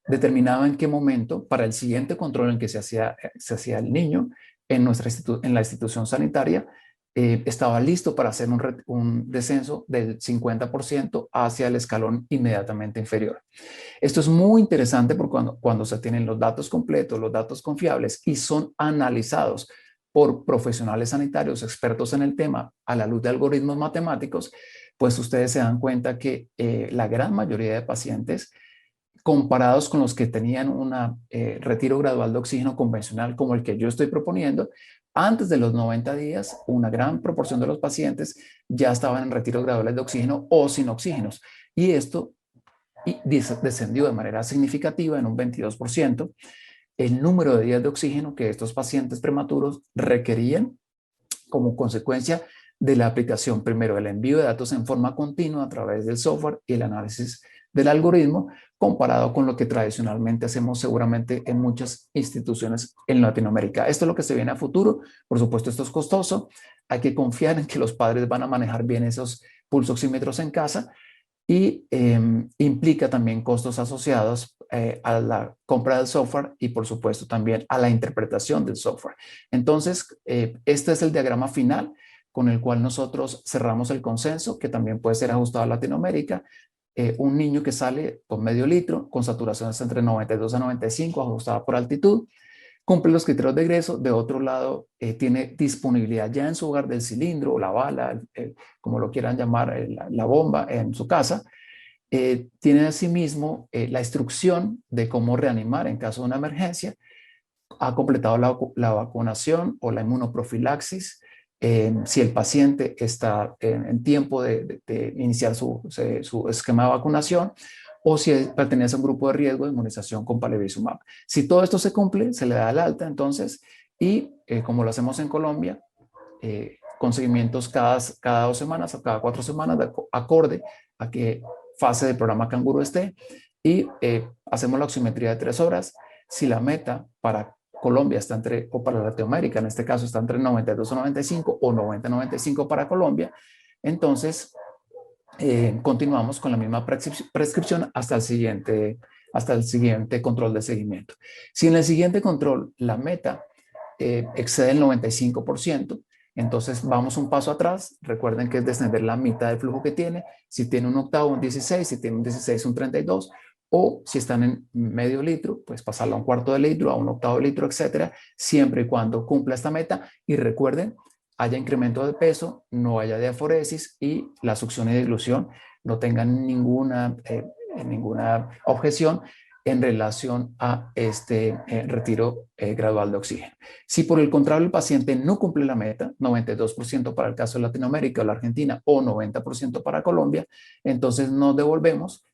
determinaba en qué momento, para el siguiente control en que se hacía el niño en la institución sanitaria, estaba listo para hacer un descenso del 50% hacia el escalón inmediatamente inferior. Esto es muy interesante porque cuando se tienen los datos completos, los datos confiables y son analizados por profesionales sanitarios expertos en el tema a la luz de algoritmos matemáticos, pues ustedes se dan cuenta que la gran mayoría de pacientes, comparados con los que tenían un retiro gradual de oxígeno convencional como el que yo estoy proponiendo, antes de los 90 días, una gran proporción de los pacientes ya estaban en retiros graduales de oxígeno o sin oxígenos. Y esto descendió de manera significativa en un 22% el número de días de oxígeno que estos pacientes prematuros requerían como consecuencia de la aplicación, primero, el envío de datos en forma continua a través del software y el análisis del algoritmo, comparado con lo que tradicionalmente hacemos seguramente en muchas instituciones en Latinoamérica. Esto es lo que se viene a futuro. Por supuesto, esto es costoso. Hay que confiar en que los padres van a manejar bien esos pulsoxímetros en casa y implica también costos asociados a la compra del software y, por supuesto, también a la interpretación del software. Entonces, este es el diagrama final con el cual nosotros cerramos el consenso, que también puede ser ajustado a Latinoamérica. Un niño que sale con medio litro, con saturaciones entre 92 a 95, ajustada por altitud, cumple los criterios de egreso. De otro lado, tiene disponibilidad ya en su hogar del cilindro o la bala, como lo quieran llamar, la bomba en su casa. Tiene asimismo la instrucción de cómo reanimar en caso de una emergencia. Ha completado la vacunación o la inmunoprofilaxis. Si el paciente está en tiempo de iniciar su esquema de vacunación, o si pertenece a un grupo de riesgo de inmunización con palivizumab. Si todo esto se cumple, se le da el alta entonces, y como lo hacemos en Colombia, con seguimientos cada 2 semanas o cada 4 semanas, acorde a qué fase del programa Canguro esté, y hacemos la oximetría de 3 horas. Si la meta para Colombia está o para Latinoamérica, en este caso está entre 92 o 95 o 90 95 para Colombia, entonces continuamos con la misma prescripción hasta el siguiente control de seguimiento. Si en el siguiente control la meta excede el 95%, Entonces vamos un paso atrás, recuerden que es descender la mitad del flujo que tiene, si tiene un octavo, un 16, si tiene un 16, un 32, o si están en medio litro, pues pasarlo a un cuarto de litro, a un octavo de litro, etcétera, siempre y cuando cumpla esta meta. Y recuerden, haya incremento de peso, no haya diaforesis y la succión y dilución no tengan ninguna objeción en relación a este retiro gradual de oxígeno. Si por el contrario el paciente no cumple la meta, 92% para el caso de Latinoamérica o la Argentina o 90% para Colombia, entonces nos devolvemos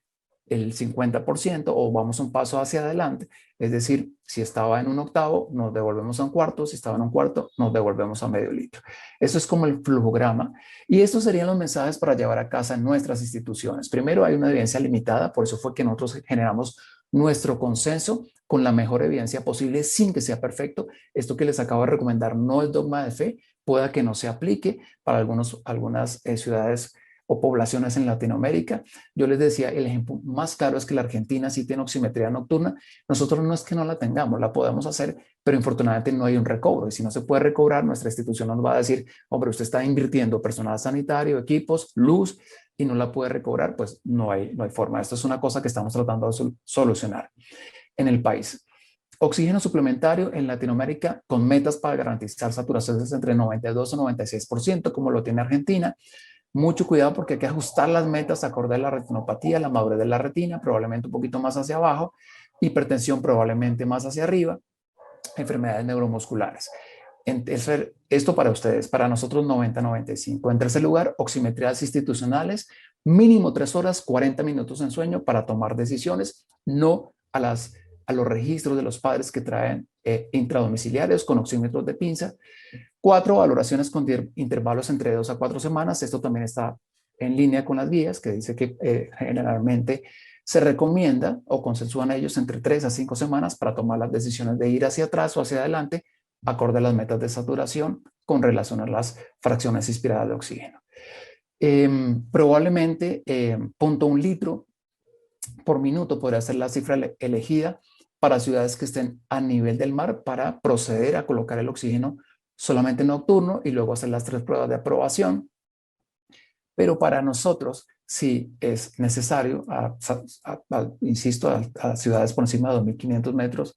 el 50% o vamos un paso hacia adelante. Es decir, si estaba en un octavo, nos devolvemos a un cuarto. Si estaba en un cuarto, nos devolvemos a medio litro. Eso es como el flujograma. Y estos serían los mensajes para llevar a casa en nuestras instituciones. Primero, hay una evidencia limitada. Por eso fue que nosotros generamos nuestro consenso con la mejor evidencia posible sin que sea perfecto. Esto que les acabo de recomendar no es dogma de fe. Pueda que no se aplique para algunas ciudades o poblaciones en Latinoamérica. Yo les decía, el ejemplo más claro es que la Argentina sí tiene oximetría nocturna. Nosotros no es que no la tengamos, la podemos hacer, pero infortunadamente no hay un recobro. Y si no se puede recobrar, nuestra institución nos va a decir, hombre, usted está invirtiendo personal sanitario, equipos, luz, y no la puede recobrar, pues no hay forma. Esto es una cosa que estamos tratando de solucionar en el país. Oxígeno suplementario en Latinoamérica con metas para garantizar saturaciones entre 92 o 96%, como lo tiene Argentina. Mucho cuidado porque hay que ajustar las metas acorde a la retinopatía, la madurez de la retina, probablemente un poquito más hacia abajo, hipertensión probablemente más hacia arriba, enfermedades neuromusculares. Esto para ustedes, para nosotros 90-95. En tercer lugar, oximetrías institucionales, mínimo 3 horas, 40 minutos en sueño para tomar decisiones, no a los registros de los padres que traen intradomiciliarios con oxímetros de pinza. 4, valoraciones con intervalos entre 2 a 4 semanas. Esto también está en línea con las guías que dice que generalmente se recomienda o consensúan ellos entre 3 a 5 semanas para tomar las decisiones de ir hacia atrás o hacia adelante acorde a las metas de saturación con relación a las fracciones inspiradas de oxígeno. Probablemente 0.1 litro por minuto podría ser la cifra elegida para ciudades que estén a nivel del mar para proceder a colocar el oxígeno solamente nocturno y luego hacer las 3 pruebas de aprobación. Pero para nosotros, si es necesario, insisto, a ciudades por encima de 2.500 metros,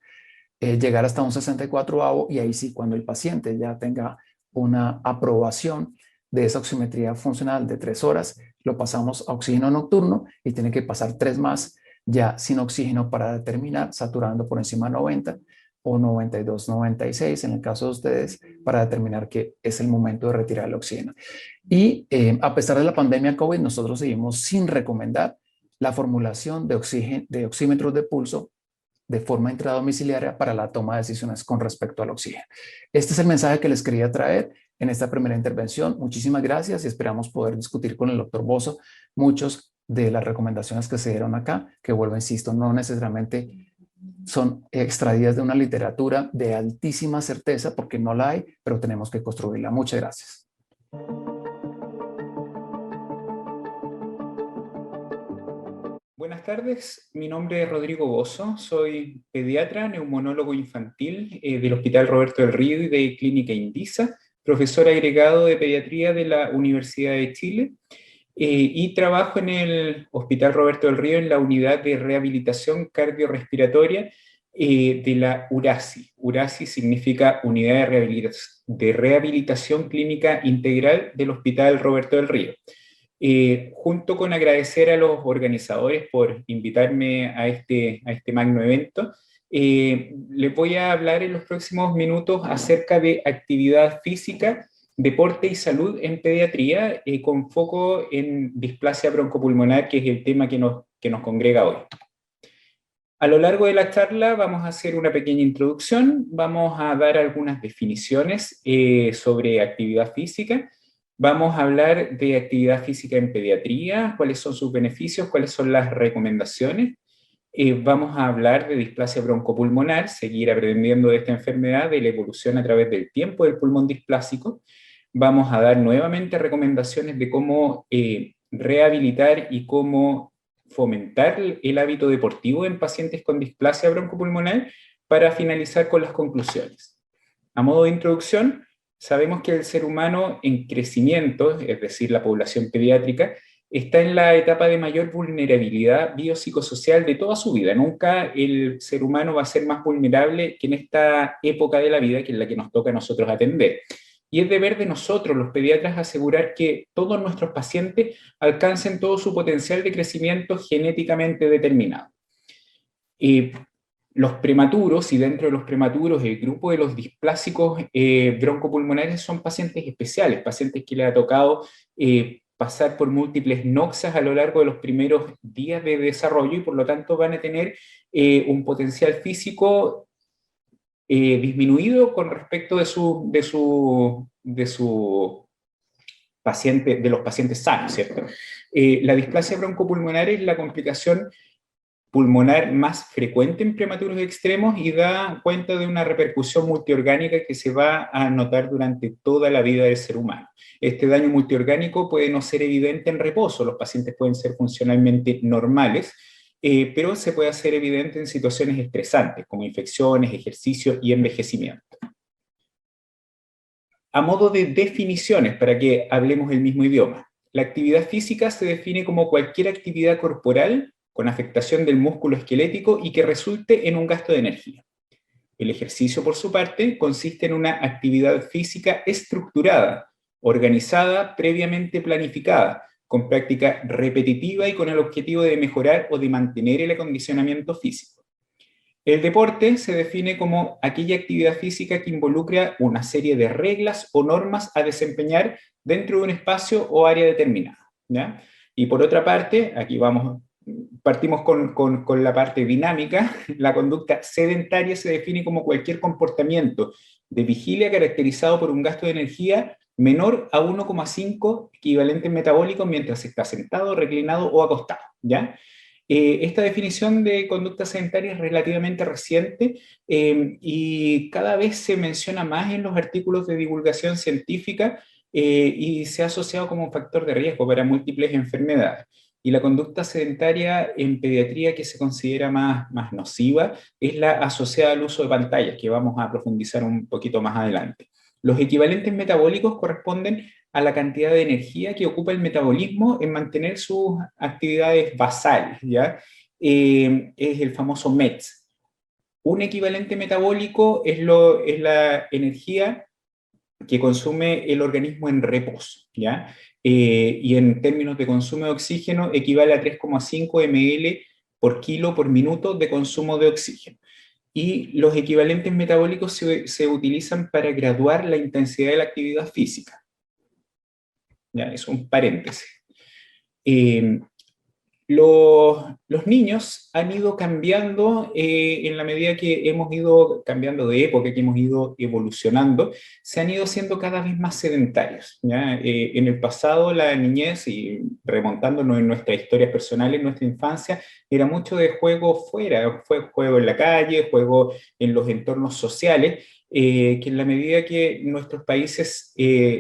llegar hasta un 64avo y ahí sí, cuando el paciente ya tenga una aprobación de esa oximetría funcional de 3 horas, lo pasamos a oxígeno nocturno y tiene que pasar 3 más ya sin oxígeno para determinar, saturando por encima de 90 o 92, 96 en el caso de ustedes, para determinar que es el momento de retirar el oxígeno. Y a pesar de la pandemia COVID, nosotros seguimos sin recomendar la formulación de oxímetros de pulso de forma intradomiciliaria para la toma de decisiones con respecto al oxígeno. Este es el mensaje que les quería traer en esta primera intervención. Muchísimas gracias y esperamos poder discutir con el doctor Bozo muchos de las recomendaciones que se dieron acá, que vuelvo, insisto, no necesariamente son extraídas de una literatura de altísima certeza, porque no la hay, pero tenemos que construirla. Muchas gracias. Buenas tardes, mi nombre es Rodrigo Bozo, soy pediatra, neumonólogo infantil del Hospital Roberto del Río y de Clínica Indisa, profesor agregado de pediatría de la Universidad de Chile y trabajo en el Hospital Roberto del Río en la unidad de rehabilitación cardiorrespiratoria de la URACI. URACI significa Unidad de Rehabilitación Clínica Integral del Hospital Roberto del Río. Junto con agradecer a los organizadores por invitarme a este magno evento, les voy a hablar en los próximos minutos acerca de actividad física, deporte y salud en pediatría, con foco en displasia broncopulmonar, que es el tema que nos congrega hoy. A lo largo de la charla vamos a hacer una pequeña introducción, vamos a dar algunas definiciones sobre actividad física. Vamos a hablar de actividad física en pediatría, cuáles son sus beneficios, cuáles son las recomendaciones. Vamos a hablar de displasia broncopulmonar, seguir aprendiendo de esta enfermedad, de la evolución a través del tiempo del pulmón displásico. Vamos a dar nuevamente recomendaciones de cómo rehabilitar y cómo fomentar el hábito deportivo en pacientes con displasia broncopulmonar para finalizar con las conclusiones. A modo de introducción, Sabemos que el ser humano en crecimiento, es decir, la población pediátrica, está en la etapa de mayor vulnerabilidad biopsicosocial de toda su vida. Nunca el ser humano va a ser más vulnerable que en esta época de la vida, que es la que nos toca a nosotros atender. Y es deber de nosotros, los pediatras, asegurar que todos nuestros pacientes alcancen todo su potencial de crecimiento genéticamente determinado. Los prematuros, y dentro de los prematuros, el grupo de los displásicos broncopulmonares son pacientes especiales, pacientes que les ha tocado pasar por múltiples noxas a lo largo de los primeros días de desarrollo y por lo tanto van a tener un potencial físico disminuido con respecto de los pacientes sanos, ¿cierto? La displasia broncopulmonar es la complicación pulmonar más frecuente en prematuros extremos y da cuenta de una repercusión multiorgánica que se va a notar durante toda la vida del ser humano. Este daño multiorgánico puede no ser evidente en reposo, los pacientes pueden ser funcionalmente normales, pero se puede hacer evidente en situaciones estresantes, como infecciones, ejercicio y envejecimiento. A modo de definiciones, para que hablemos el mismo idioma, la actividad física se define como cualquier actividad corporal con afectación del músculo esquelético y que resulte en un gasto de energía. El ejercicio, por su parte, consiste en una actividad física estructurada, organizada, previamente planificada, con práctica repetitiva y con el objetivo de mejorar o de mantener el acondicionamiento físico. El deporte se define como aquella actividad física que involucra una serie de reglas o normas a desempeñar dentro de un espacio o área determinada, ¿ya? Y por otra parte, aquí partimos con la parte dinámica. La conducta sedentaria se define como cualquier comportamiento de vigilia caracterizado por un gasto de energía menor a 1,5 equivalentes metabólicos mientras está sentado, reclinado o acostado, ¿ya? Esta definición de conducta sedentaria es relativamente reciente y cada vez se menciona más en los artículos de divulgación científica y se ha asociado como un factor de riesgo para múltiples enfermedades. Y la conducta sedentaria en pediatría que se considera más nociva es la asociada al uso de pantallas, que vamos a profundizar un poquito más adelante. Los equivalentes metabólicos corresponden a la cantidad de energía que ocupa el metabolismo en mantener sus actividades basales, ¿ya? Es el famoso METS. Un equivalente metabólico es la energía que consume el organismo en reposo, ¿ya? Y en términos de consumo de oxígeno equivale a 3,5 ml por kilo por minuto de consumo de oxígeno. Y los equivalentes metabólicos se utilizan para graduar la intensidad de la actividad física. Ya, es un paréntesis. Los niños han ido cambiando en la medida que hemos ido cambiando de época, que hemos ido evolucionando, se han ido siendo cada vez más sedentarios, ¿ya? En el pasado la niñez, y remontándonos en nuestras historias personales, en nuestra infancia, era mucho de juego fuera, juego en la calle, juego en los entornos sociales, que en la medida que nuestros países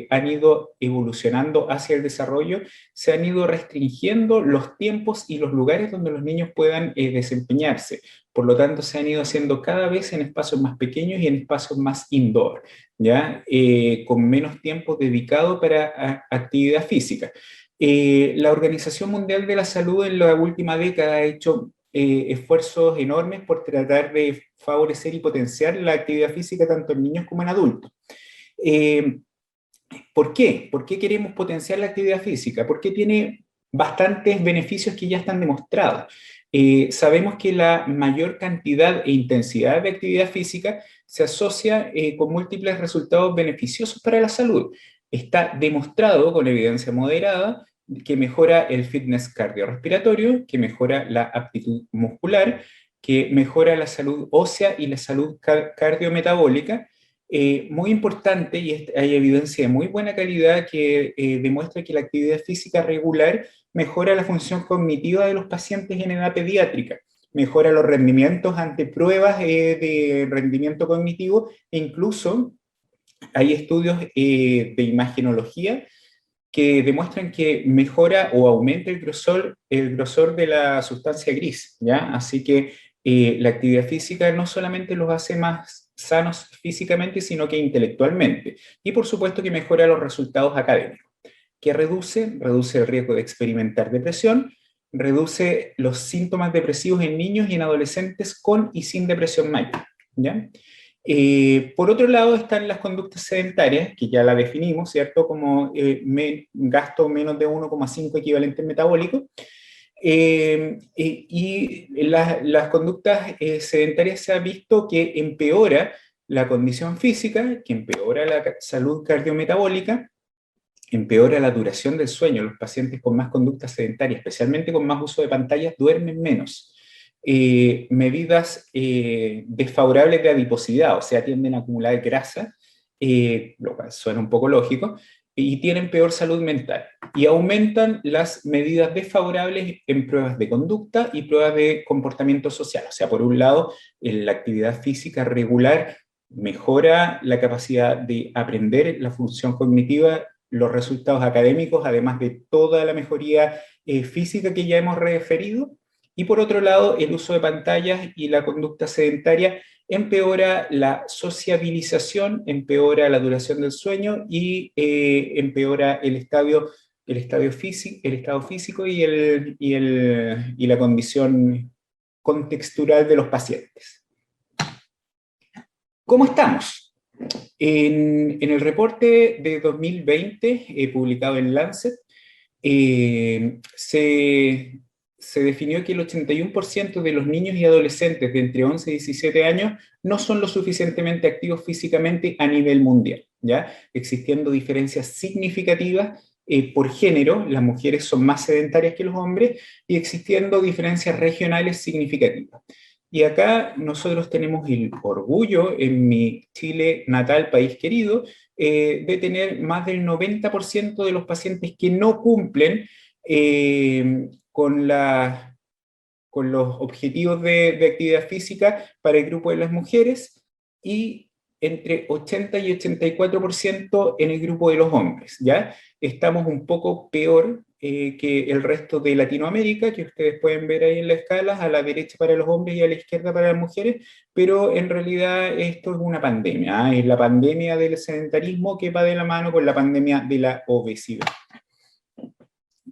han ido evolucionando hacia el desarrollo, se han ido restringiendo los tiempos y los lugares donde los niños puedan desempeñarse. Por lo tanto, se han ido haciendo cada vez en espacios más pequeños y en espacios más indoor, ¿ya? Con menos tiempo dedicado para actividad física. La Organización Mundial de la Salud en la última década ha hecho esfuerzos enormes por tratar de favorecer y potenciar la actividad física tanto en niños como en adultos. ¿Por qué? ¿Por qué queremos potenciar la actividad física? Porque tiene bastantes beneficios que ya están demostrados. Sabemos que la mayor cantidad e intensidad de actividad física se asocia con múltiples resultados beneficiosos para la salud. Está demostrado con evidencia moderada que mejora el fitness cardiorrespiratorio, que mejora la aptitud muscular, que mejora la salud ósea y la salud cardiometabólica. Muy importante, y hay evidencia de muy buena calidad que demuestra que la actividad física regular mejora la función cognitiva de los pacientes en edad pediátrica, mejora los rendimientos ante pruebas de rendimiento cognitivo, e incluso hay estudios de imagenología que demuestran que mejora o aumenta el grosor de la sustancia gris, ¿ya? Así que la actividad física no solamente los hace más sanos físicamente, sino que intelectualmente. Y por supuesto que mejora los resultados académicos. ¿Qué reduce? Reduce el riesgo de experimentar depresión, reduce los síntomas depresivos en niños y en adolescentes con y sin depresión mayor, ¿ya? Por otro lado están las conductas sedentarias, que ya la definimos, ¿cierto? Como gasto menos de 1,5 equivalentes metabólicos. Y las conductas sedentarias se ha visto que empeora la condición física, que empeora la salud cardiometabólica, empeora la duración del sueño. Los pacientes con más conductas sedentarias, especialmente con más uso de pantallas, duermen menos. Medidas desfavorables de adiposidad, o sea, tienden a acumular grasa, lo cual suena un poco lógico, y tienen peor salud mental. Y aumentan las medidas desfavorables en pruebas de conducta y pruebas de comportamiento social. O sea, por un lado, la actividad física regular mejora la capacidad de aprender, la función cognitiva, los resultados académicos, además de toda la mejoría física que ya hemos referido. Y por otro lado, el uso de pantallas y la conducta sedentaria empeora la sociabilización, empeora la duración del sueño y empeora el estado físico y la condición contextural de los pacientes. ¿Cómo estamos? En el reporte de 2020, publicado en Lancet, se definió que el 81% de los niños y adolescentes de entre 11 y 17 años no son lo suficientemente activos físicamente a nivel mundial, ¿ya? Existiendo diferencias significativas por género, las mujeres son más sedentarias que los hombres, y existiendo diferencias regionales significativas. Y acá nosotros tenemos el orgullo, en mi Chile natal, país querido, de tener más del 90% de los pacientes que no cumplen con los objetivos de actividad física para el grupo de las mujeres, y entre 80 y 84% en el grupo de los hombres, ¿ya? Estamos un poco peor que el resto de Latinoamérica, que ustedes pueden ver ahí en la escala, a la derecha para los hombres y a la izquierda para las mujeres, pero en realidad esto es una pandemia, es la pandemia del sedentarismo que va de la mano con la pandemia de la obesidad.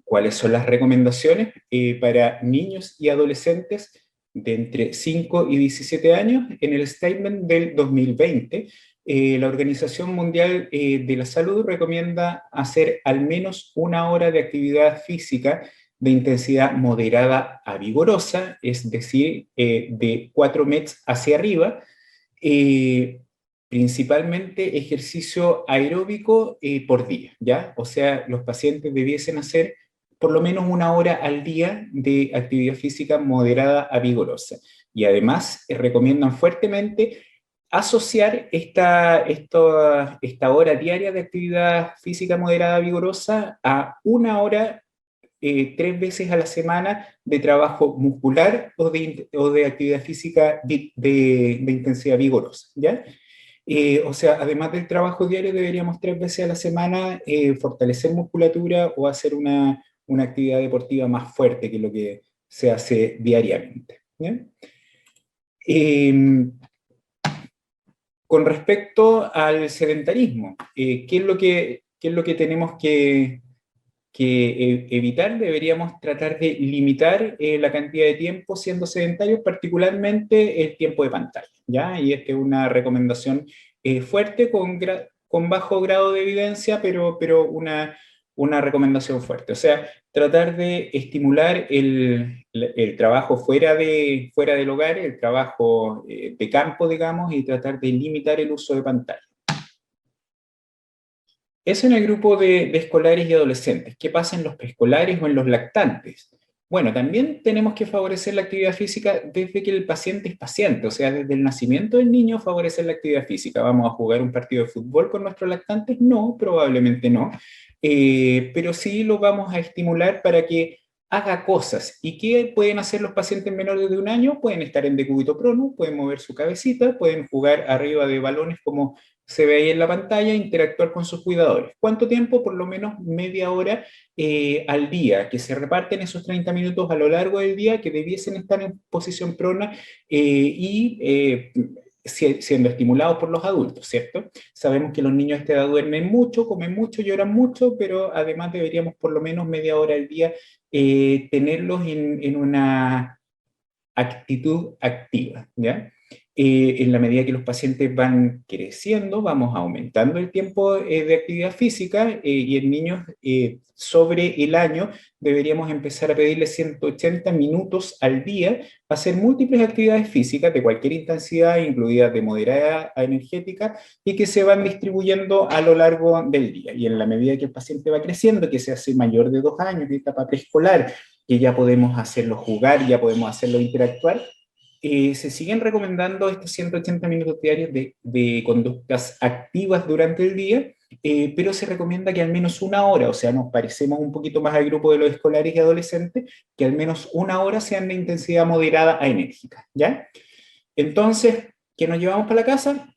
¿Cuáles son las recomendaciones para niños y adolescentes de entre 5 y 17 años? En el statement del 2020, la Organización Mundial de la Salud recomienda hacer al menos 1 hora de actividad física de intensidad moderada a vigorosa, es decir, de 4 METs hacia arriba, principalmente ejercicio aeróbico por día, ¿ya? O sea, los pacientes debiesen hacer por lo menos 1 hora al día de actividad física moderada a vigorosa. Y además recomiendan fuertemente asociar esta hora diaria de actividad física moderada a vigorosa a 1 hora 3 veces a la semana de trabajo muscular o de actividad física de intensidad vigorosa, ¿ya? O sea, además del trabajo diario, deberíamos 3 veces a la semana fortalecer musculatura o hacer una actividad deportiva más fuerte que lo que se hace diariamente, ¿ya? Con respecto al sedentarismo, ¿qué es lo que tenemos que evitar? Deberíamos tratar de limitar la cantidad de tiempo siendo sedentarios, particularmente el tiempo de pantalla, ¿ya? Y esta es una recomendación fuerte, con bajo grado de evidencia, pero una recomendación fuerte. O sea, tratar de estimular el trabajo fuera del hogar, el trabajo de campo, digamos, y tratar de limitar el uso de pantalla. Eso en el grupo de escolares y adolescentes. ¿Qué pasa en los preescolares o en los lactantes? Bueno, también tenemos que favorecer la actividad física desde que el paciente es paciente, o sea, desde el nacimiento del niño favorecer la actividad física. ¿Vamos a jugar un partido de fútbol con nuestros lactantes? No, probablemente no, pero sí lo vamos a estimular para que haga cosas. ¿Y qué pueden hacer los pacientes menores de 1 año? Pueden estar en decúbito prono, pueden mover su cabecita, pueden jugar arriba de balones como se ve ahí en la pantalla, interactuar con sus cuidadores. ¿Cuánto tiempo? Por lo menos media hora al día, que se reparten esos 30 minutos a lo largo del día, que debiesen estar en posición prona y siendo estimulados por los adultos, ¿cierto? Sabemos que los niños a esta edad duermen mucho, comen mucho, lloran mucho, pero además deberíamos por lo menos media hora al día tenerlos en una actitud activa, ¿ya? En la medida que los pacientes van creciendo, vamos aumentando el tiempo de actividad física y en niños sobre el año deberíamos empezar a pedirle 180 minutos al día para hacer múltiples actividades físicas de cualquier intensidad, incluidas de moderada a energética, y que se van distribuyendo a lo largo del día. Y en la medida que el paciente va creciendo, que se hace mayor de 2 años, de etapa preescolar, que ya podemos hacerlo jugar, ya podemos hacerlo interactuar, se siguen recomendando estos 180 minutos diarios de conductas activas durante el día, pero se recomienda que al menos 1 hora, o sea, nos parecemos un poquito más al grupo de los escolares y adolescentes, que al menos 1 hora sean de intensidad moderada a enérgica, ¿ya? Entonces, ¿qué nos llevamos para la casa?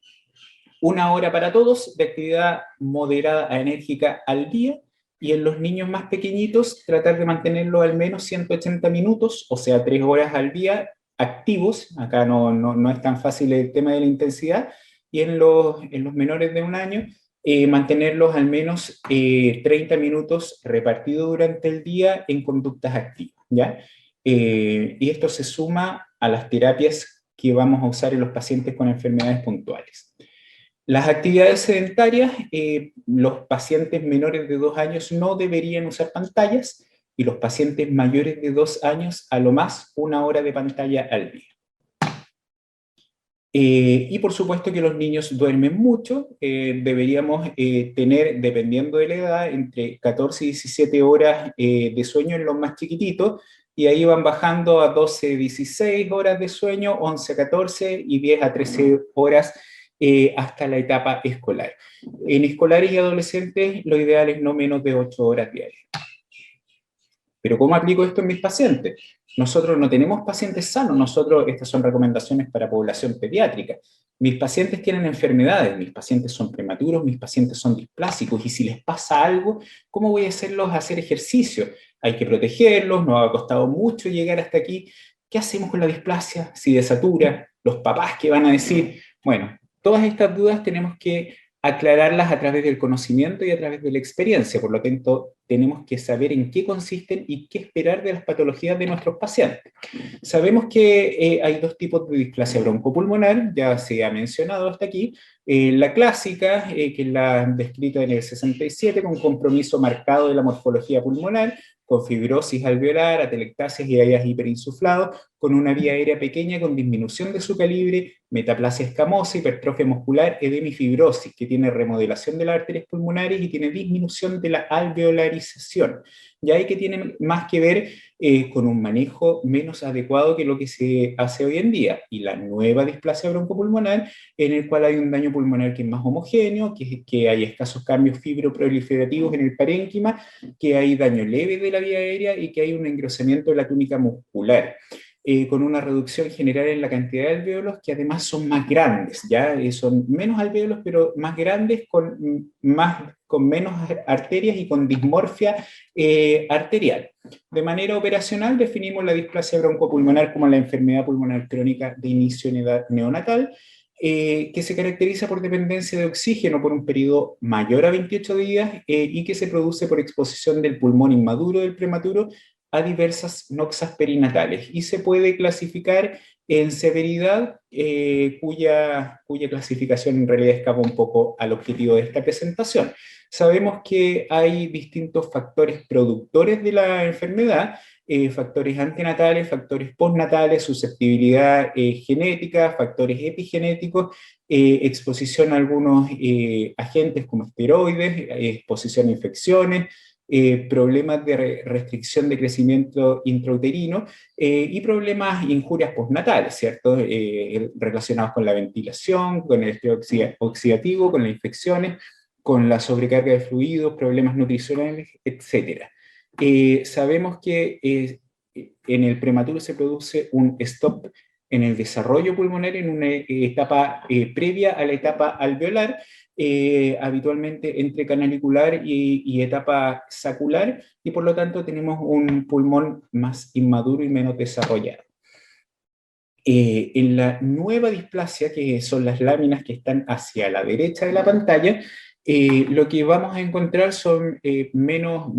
1 hora para todos de actividad moderada a enérgica al día, y en los niños más pequeñitos tratar de mantenerlo al menos 180 minutos, o sea, 3 horas al día activos. Acá no es tan fácil el tema de la intensidad, y en los menores de 1 año mantenerlos al menos 30 minutos repartidos durante el día en conductas activas, ¿ya? Y esto se suma a las terapias que vamos a usar en los pacientes con enfermedades puntuales. Las actividades sedentarias, los pacientes menores de 2 años no deberían usar pantallas, y los pacientes mayores de 2 años a lo más 1 hora de pantalla al día. Y por supuesto que los niños duermen mucho, deberíamos tener, dependiendo de la edad, entre 14 y 17 horas de sueño en los más chiquititos, y ahí van bajando a 12, 16 horas de sueño, 11 a 14 y 10 a 13 horas hasta la etapa escolar. En escolares y adolescentes lo ideal es no menos de 8 horas diarias. Pero ¿cómo aplico esto en mis pacientes? Nosotros no tenemos pacientes sanos, estas son recomendaciones para población pediátrica. Mis pacientes tienen enfermedades, mis pacientes son prematuros, mis pacientes son displásicos, y si les pasa algo, ¿cómo voy a hacerlos hacer ejercicio? Hay que protegerlos, nos ha costado mucho llegar hasta aquí. ¿Qué hacemos con la displasia? Si desatura, los papás, ¿qué van a decir? Bueno, todas estas dudas tenemos que aclararlas a través del conocimiento y a través de la experiencia. Por lo tanto, tenemos que saber en qué consisten y qué esperar de las patologías de nuestros pacientes. Sabemos que hay 2 tipos de displasia broncopulmonar, ya se ha mencionado hasta aquí. La clásica, que es la descrita en el 67, con compromiso marcado de la morfología pulmonar, con fibrosis alveolar, atelectasias y áreas hiperinsuflados, con una vía aérea pequeña con disminución de su calibre, metaplasia escamosa, hipertrofia muscular, edema y fibrosis, que tiene remodelación de las arterias pulmonares y tiene disminución de la alveolarización. Ya hay que tiene más que ver con un manejo menos adecuado que lo que se hace hoy en día, y la nueva displasia broncopulmonar, en el cual hay un daño pulmonar que es más homogéneo, que hay escasos cambios fibroproliferativos en el parénquima, que hay daño leve de la vía aérea y que hay un engrosamiento de la túnica muscular, con una reducción general en la cantidad de alvéolos, que además son más grandes, ¿ya? Son menos alvéolos, pero más grandes, con menos arterias y con dismorfia arterial. De manera operacional, definimos la displasia broncopulmonar como la enfermedad pulmonar crónica de inicio en edad neonatal, que se caracteriza por dependencia de oxígeno por un periodo mayor a 28 días y que se produce por exposición del pulmón inmaduro del prematuro a diversas noxas perinatales, y se puede clasificar en severidad, cuya clasificación en realidad escapa un poco al objetivo de esta presentación. Sabemos que hay distintos factores productores de la enfermedad, factores antenatales, factores postnatales, susceptibilidad genética, factores epigenéticos, exposición a algunos agentes como esteroides, exposición a infecciones, problemas de restricción de crecimiento intrauterino y problemas, injurias postnatales, ¿cierto? Relacionados con la ventilación, con el estrés oxidativo, con las infecciones, con la sobrecarga de fluidos, problemas nutricionales, etc. Sabemos que en el prematuro se produce un stop en el desarrollo pulmonar en una etapa previa a la etapa alveolar, habitualmente entre canalicular y etapa sacular, y por lo tanto tenemos un pulmón más inmaduro y menos desarrollado. En la nueva displasia, que son las láminas que están hacia la derecha de la pantalla, lo que vamos a encontrar son menos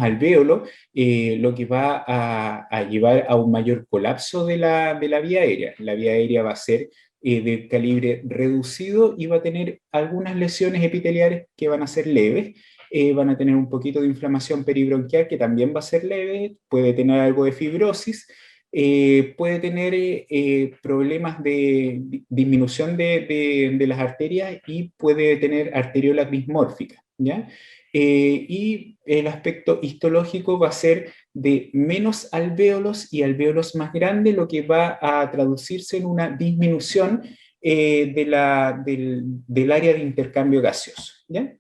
alvéolos, lo que va a llevar a un mayor colapso de la vía aérea. La vía aérea va a ser de calibre reducido y va a tener algunas lesiones epiteliares que van a ser leves. Van a tener un poquito de inflamación peribronquial que también va a ser leve, puede tener algo de fibrosis, puede tener problemas de disminución de las arterias y puede tener arteriolas dismórficas, ¿ya? Y el aspecto histológico va a ser de menos alvéolos y alvéolos más grandes, lo que va a traducirse en una disminución del área de intercambio gaseoso, ¿ya?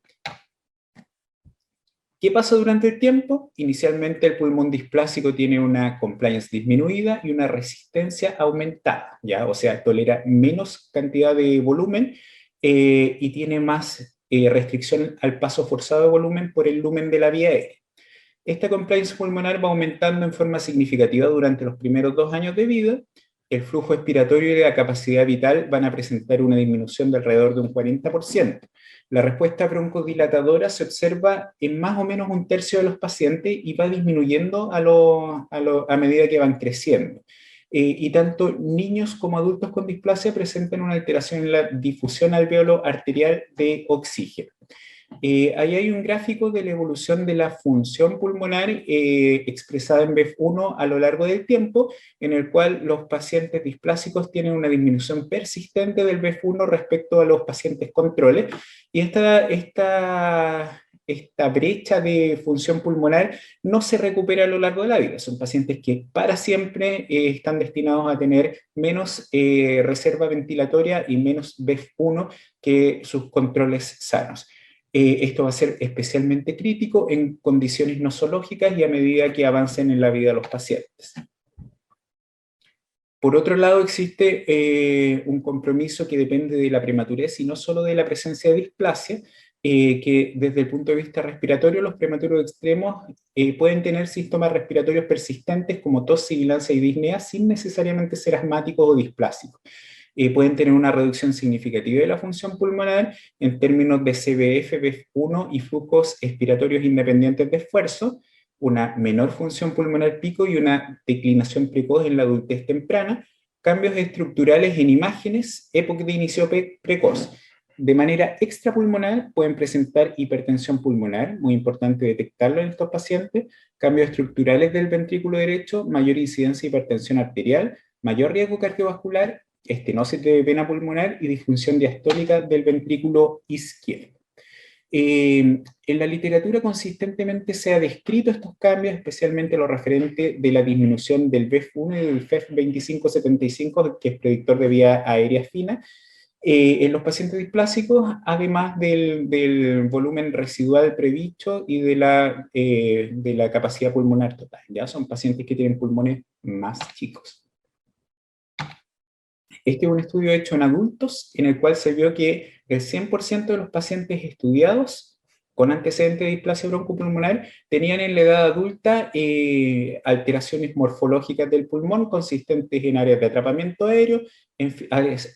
¿Qué pasa durante el tiempo? Inicialmente el pulmón displásico tiene una compliance disminuida y una resistencia aumentada, ¿ya? O sea, tolera menos cantidad de volumen y tiene más restricción al paso forzado de volumen por el lumen de la vía aérea. Esta compliance pulmonar va aumentando en forma significativa durante los primeros 2 años de vida. El flujo expiratorio y la capacidad vital van a presentar una disminución de alrededor de un 40%. La respuesta broncodilatadora se observa en más o menos 1/3 de los pacientes y va disminuyendo a medida que van creciendo. Y tanto niños como adultos con displasia presentan una alteración en la difusión alveolo arterial de oxígeno. Ahí hay un gráfico de la evolución de la función pulmonar expresada en BEF1 a lo largo del tiempo, en el cual los pacientes displásicos tienen una disminución persistente del BEF1 respecto a los pacientes controles, y esta brecha de función pulmonar no se recupera a lo largo de la vida. Son pacientes que para siempre están destinados a tener menos reserva ventilatoria y menos BEF1 que sus controles sanos. Esto va a ser especialmente crítico en condiciones nosológicas y a medida que avancen en la vida los pacientes. Por otro lado, existe un compromiso que depende de la prematurez y no solo de la presencia de displasia, que desde el punto de vista respiratorio, los prematuros extremos pueden tener síntomas respiratorios persistentes como tos, sibilancia y disnea sin necesariamente ser asmáticos o displásicos. Pueden tener una reducción significativa de la función pulmonar en términos de CBF, BEF1 y flujos expiratorios independientes de esfuerzo, una menor función pulmonar pico y una declinación precoz en la adultez temprana, cambios estructurales en imágenes, época de inicio precoz. De manera extrapulmonar pueden presentar hipertensión pulmonar, muy importante detectarlo en estos pacientes, cambios estructurales del ventrículo derecho, mayor incidencia de hipertensión arterial, mayor riesgo cardiovascular, estenosis de vena pulmonar y disfunción diastólica del ventrículo izquierdo. En la literatura consistentemente se ha descrito estos cambios, especialmente lo referente de la disminución del BEF1 y del FEF2575, que es predictor de vía aérea fina, en los pacientes displásicos, además del volumen residual previsto y de la capacidad pulmonar total. Ya son pacientes que tienen pulmones más chicos. Este es un estudio hecho en adultos, en el cual se vio que el 100% de los pacientes estudiados con antecedente de displasia broncopulmonar tenían en la edad adulta alteraciones morfológicas del pulmón consistentes en áreas de atrapamiento aéreo,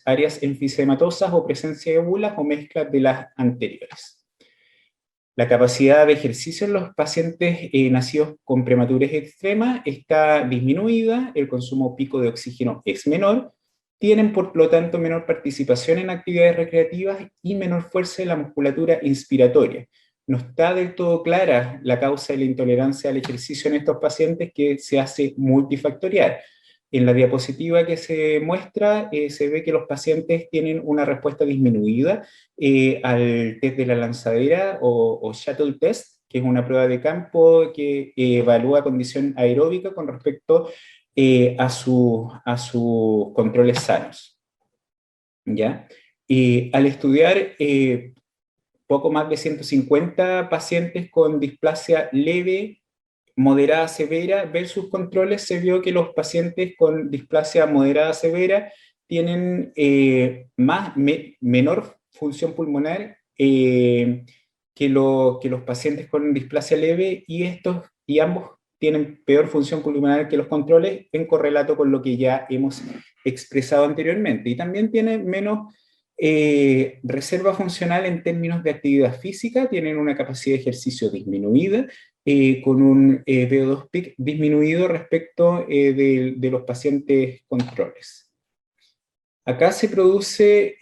áreas enfisematosas o presencia de bulas o mezclas de las anteriores. La capacidad de ejercicio en los pacientes nacidos con prematurez extrema está disminuida, el consumo pico de oxígeno es menor, tienen por lo tanto menor participación en actividades recreativas y menor fuerza en la musculatura inspiratoria. No está del todo clara la causa de la intolerancia al ejercicio en estos pacientes, que se hace multifactorial. En la diapositiva que se muestra se ve que los pacientes tienen una respuesta disminuida al test de la lanzadera o shuttle test, que es una prueba de campo que evalúa condición aeróbica con respecto a sus controles sanos. ¿Ya? Al estudiar poco más de 150 pacientes con displasia leve, moderada, severa, versus controles, se vio que los pacientes con displasia moderada, severa, tienen menor función pulmonar que los pacientes con displasia leve, y ambos tienen peor función pulmonar que los controles, en correlato con lo que ya hemos expresado anteriormente. Y también tienen menos reserva funcional en términos de actividad física, tienen una capacidad de ejercicio disminuida, con un VO2 peak disminuido respecto de los pacientes controles. Acá se produce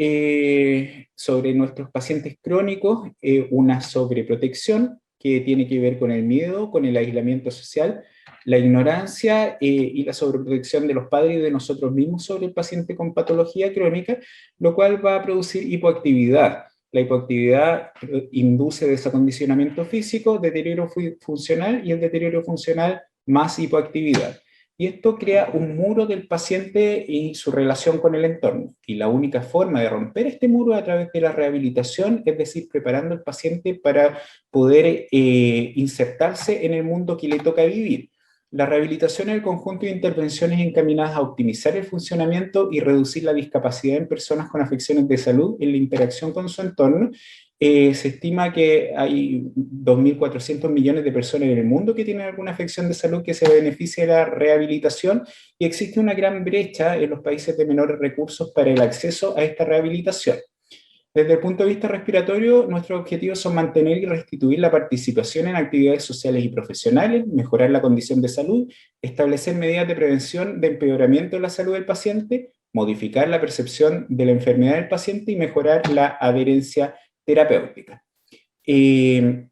sobre nuestros pacientes crónicos una sobreprotección que tiene que ver con el miedo, con el aislamiento social, la ignorancia y la sobreprotección de los padres y de nosotros mismos sobre el paciente con patología crónica, lo cual va a producir hipoactividad. La hipoactividad induce desacondicionamiento físico, deterioro funcional y el deterioro funcional más hipoactividad. Y esto crea un muro del paciente y su relación con el entorno. Y la única forma de romper este muro a través de la rehabilitación, es decir, preparando al paciente para poder insertarse en el mundo que le toca vivir. La rehabilitación es el conjunto de intervenciones encaminadas a optimizar el funcionamiento y reducir la discapacidad en personas con afecciones de salud en la interacción con su entorno. Se estima que hay 2.400 millones de personas en el mundo que tienen alguna afección de salud que se beneficia de la rehabilitación, y existe una gran brecha en los países de menores recursos para el acceso a esta rehabilitación. Desde el punto de vista respiratorio, nuestros objetivos son mantener y restituir la participación en actividades sociales y profesionales, mejorar la condición de salud, establecer medidas de prevención de empeoramiento de la salud del paciente, modificar la percepción de la enfermedad del paciente y mejorar la adherencia terapéutica. De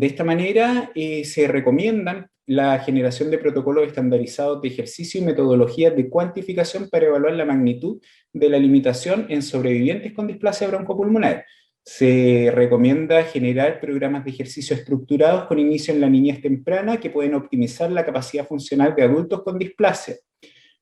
esta manera se recomiendan la generación de protocolos estandarizados de ejercicio y metodologías de cuantificación para evaluar la magnitud de la limitación en sobrevivientes con displasia broncopulmonar. Se recomienda generar programas de ejercicio estructurados con inicio en la niñez temprana que pueden optimizar la capacidad funcional de adultos con displasia.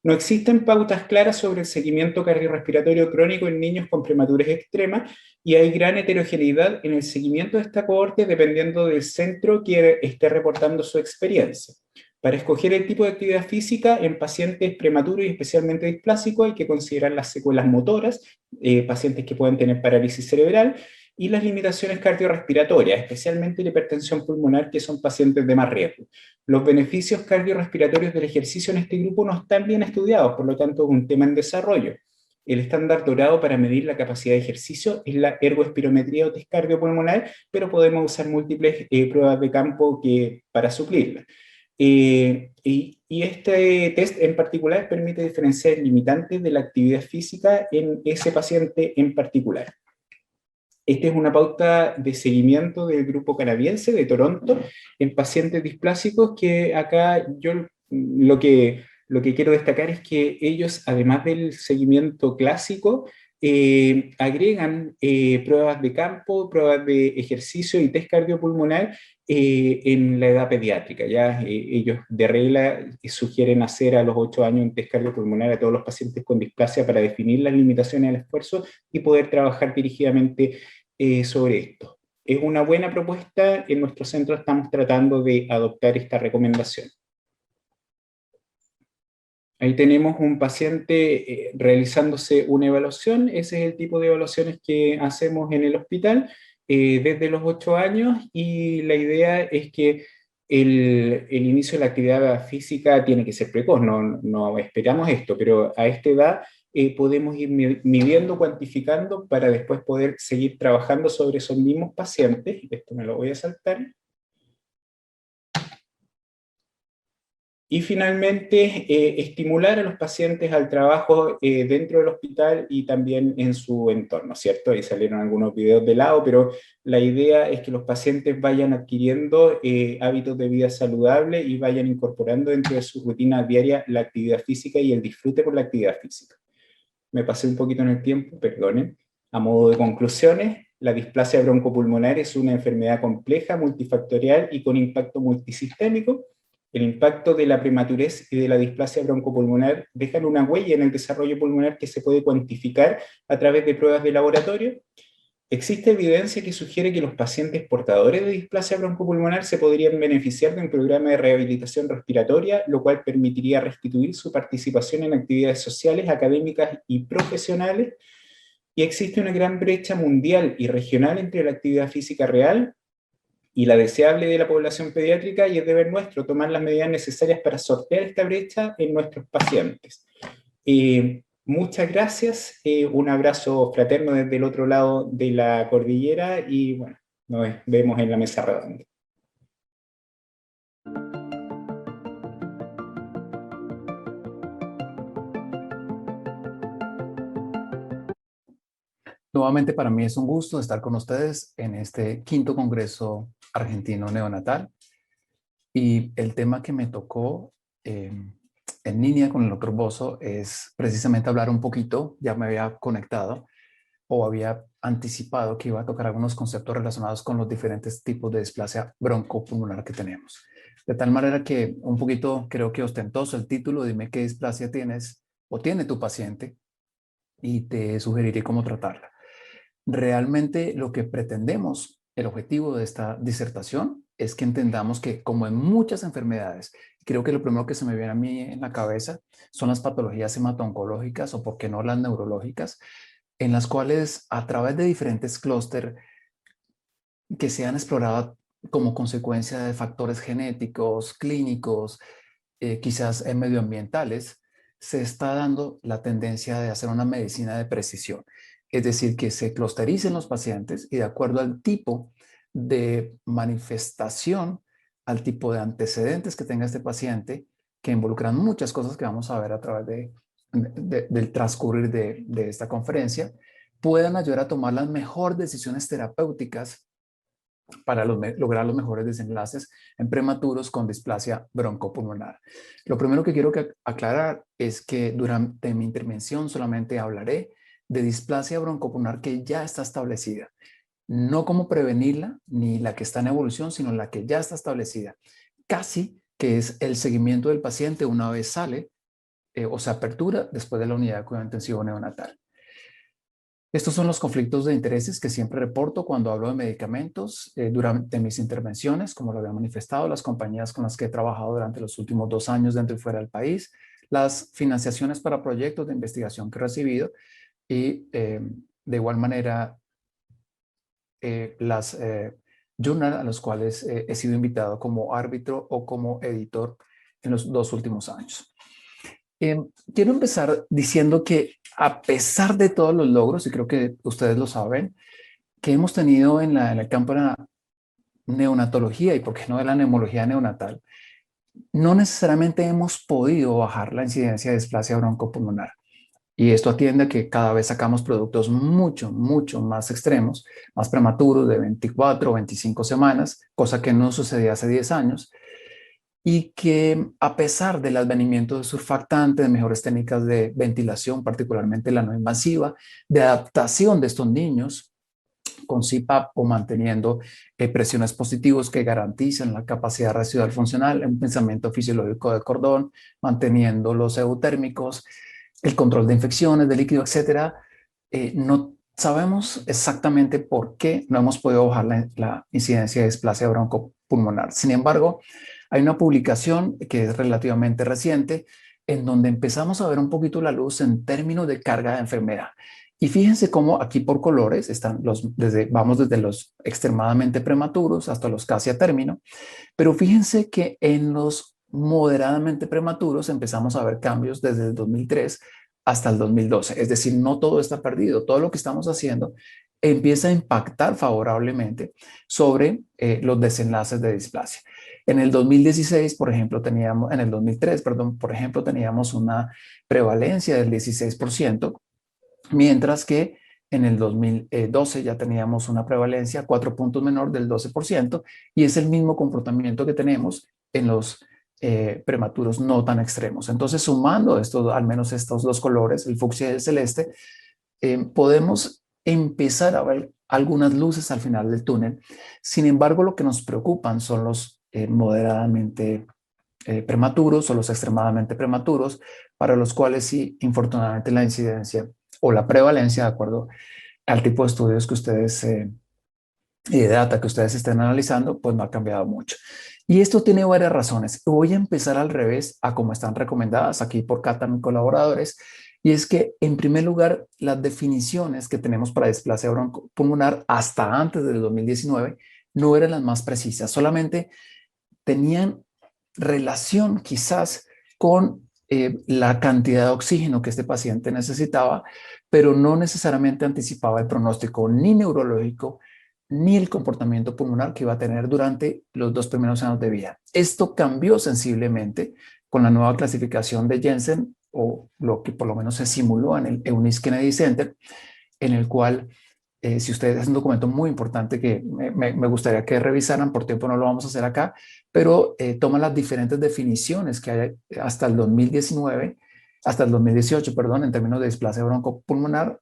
No existen pautas claras sobre el seguimiento cardiorrespiratorio crónico en niños con prematurez extrema, y hay gran heterogeneidad en el seguimiento de esta cohorte dependiendo del centro que esté reportando su experiencia. Para escoger el tipo de actividad física en pacientes prematuros y especialmente displásicos hay que considerar las secuelas motoras, pacientes que pueden tener parálisis cerebral, y las limitaciones cardiorrespiratorias, especialmente la hipertensión pulmonar, que son pacientes de más riesgo. Los beneficios cardiorrespiratorios del ejercicio en este grupo no están bien estudiados, por lo tanto es un tema en desarrollo. El estándar dorado para medir la capacidad de ejercicio es la ergoespirometría o test cardiopulmonar, pero podemos usar múltiples pruebas de campo para suplirla. Y este test en particular permite diferenciar limitantes de la actividad física en ese paciente en particular. Esta es una pauta de seguimiento del grupo canadiense de Toronto en pacientes displásicos, que acá yo lo que quiero destacar es que ellos, además del seguimiento clásico, agregan pruebas de campo, pruebas de ejercicio y test cardiopulmonar en la edad pediátrica. Ya ellos de regla sugieren hacer a los 8 años un test cardiopulmonar a todos los pacientes con displasia para definir las limitaciones del esfuerzo y poder trabajar dirigidamente sobre esto. Es una buena propuesta. En nuestro centro estamos tratando de adoptar esta recomendación. Ahí tenemos un paciente realizándose una evaluación. Ese es el tipo de evaluaciones que hacemos en el hospital desde los 8 años, y la idea es que el inicio de la actividad física tiene que ser precoz, no esperamos esto, pero a esta edad podemos ir midiendo, cuantificando, para después poder seguir trabajando sobre esos mismos pacientes. Esto me lo voy a saltar. Y finalmente, estimular a los pacientes al trabajo dentro del hospital y también en su entorno, ¿cierto? Ahí salieron algunos videos de lado, pero la idea es que los pacientes vayan adquiriendo hábitos de vida saludable y vayan incorporando dentro de su rutina diaria la actividad física y el disfrute por la actividad física. Me pasé un poquito en el tiempo, perdonen. A modo de conclusiones, la displasia broncopulmonar es una enfermedad compleja, multifactorial y con impacto multisistémico. El impacto de la prematurez y de la displasia broncopulmonar dejan una huella en el desarrollo pulmonar que se puede cuantificar a través de pruebas de laboratorio. Existe evidencia que sugiere que los pacientes portadores de displasia broncopulmonar se podrían beneficiar de un programa de rehabilitación respiratoria, lo cual permitiría restituir su participación en actividades sociales, académicas y profesionales. Y existe una gran brecha mundial y regional entre la actividad física real y la deseable de la población pediátrica, y es deber nuestro tomar las medidas necesarias para sortear esta brecha en nuestros pacientes. Muchas gracias, un abrazo fraterno desde el otro lado de la cordillera y bueno, nos vemos en la mesa redonda. Nuevamente para mí es un gusto estar con ustedes en este quinto Congreso Argentino Neonatal. Y el tema que me tocó en línea con el doctor Bozo es precisamente hablar un poquito, ya me había conectado o había anticipado que iba a tocar algunos conceptos relacionados con los diferentes tipos de displasia broncopulmonar que tenemos. De tal manera que un poquito creo que ostentoso el título, dime qué displasia tienes o tiene tu paciente y te sugeriré cómo tratarla. Realmente lo que pretendemos, el objetivo de esta disertación es que entendamos que como en muchas enfermedades, creo que lo primero que se me viene a mí en la cabeza son las patologías hemato-oncológicas o por qué no las neurológicas, en las cuales a través de diferentes clústeres que se han explorado como consecuencia de factores genéticos, clínicos, quizás medioambientales, se está dando la tendencia de hacer una medicina de precisión. Es decir, que se clustericen los pacientes y de acuerdo al tipo de manifestación, al tipo de antecedentes que tenga este paciente, que involucran muchas cosas que vamos a ver a través del transcurrir de esta conferencia, puedan ayudar a tomar las mejores decisiones terapéuticas para lograr los mejores desenlaces en prematuros con displasia broncopulmonar. Lo primero que quiero aclarar es que durante mi intervención solamente hablaré de displasia broncopulmonar que ya está establecida, no cómo prevenirla ni la que está en evolución, sino la que ya está establecida, casi que es el seguimiento del paciente una vez sale o se apertura después de la unidad de cuidado intensivo neonatal. Estos son los conflictos de intereses que siempre reporto cuando hablo de medicamentos durante mis intervenciones, como lo había manifestado, las compañías con las que he trabajado durante los últimos 2 años dentro y fuera del país, las financiaciones para proyectos de investigación que he recibido y de igual manera las journals a los cuales he sido invitado como árbitro o como editor en los 2 últimos años. Quiero empezar diciendo que a pesar de todos los logros, y creo que ustedes lo saben, que hemos tenido en el campo de la neonatología y por qué no de la neumología neonatal, no necesariamente hemos podido bajar la incidencia de displasia broncopulmonar. Y esto atiende a que cada vez sacamos productos mucho más extremos, más prematuros de 24 o 25 semanas, cosa que no sucedía hace 10 años. Y que a pesar del advenimiento de surfactantes, de mejores técnicas de ventilación, particularmente la no invasiva, de adaptación de estos niños con CPAP o manteniendo presiones positivas que garantizan la capacidad residual funcional, un pensamiento fisiológico de cordón, manteniendo los eutérmicos, el control de infecciones, de líquido, etcétera, no sabemos exactamente por qué no hemos podido bajar la incidencia de displasia broncopulmonar. Sin embargo, hay una publicación que es relativamente reciente en donde empezamos a ver un poquito la luz en términos de carga de enfermedad. Y fíjense cómo aquí por colores están vamos desde los extremadamente prematuros hasta los casi a término, pero fíjense que en los moderadamente prematuros empezamos a ver cambios desde el 2003 hasta el 2012. Es decir, no todo está perdido. Todo lo que estamos haciendo empieza a impactar favorablemente sobre los desenlaces de displasia. En el 2016, por ejemplo, en el 2003, perdón, por ejemplo, teníamos una prevalencia del 16%, mientras que en el 2012 ya teníamos una prevalencia 4 puntos menor del 12%, y es el mismo comportamiento que tenemos en los prematuros no tan extremos. Entonces, sumando estos, al menos estos 2 colores, el fucsia y el celeste, podemos empezar a ver algunas luces al final del túnel. Sin embargo, lo que nos preocupan son los moderadamente prematuros o los extremadamente prematuros, para los cuales sí, infortunadamente, la incidencia o la prevalencia, de acuerdo al tipo de estudios que ustedes y de data que ustedes estén analizando, pues no ha cambiado mucho. Y esto tiene varias razones. Voy a empezar al revés a como están recomendadas aquí por Cata, mis colaboradores, y es que, en primer lugar, las definiciones que tenemos para displasia broncopulmonar hasta antes del 2019 no eran las más precisas, solamente tenían relación quizás con la cantidad de oxígeno que este paciente necesitaba, pero no necesariamente anticipaba el pronóstico ni neurológico ni el comportamiento pulmonar que iba a tener durante los 2 primeros años de vida. Esto cambió sensiblemente con la nueva clasificación de Jensen, o lo que por lo menos se simuló en el Eunice Kennedy Center, en el cual, si ustedes, es un documento muy importante que me gustaría que revisaran, por tiempo no lo vamos a hacer acá, pero toma las diferentes definiciones que hay hasta el 2019, hasta el 2018, perdón, en términos de displasia broncopulmonar,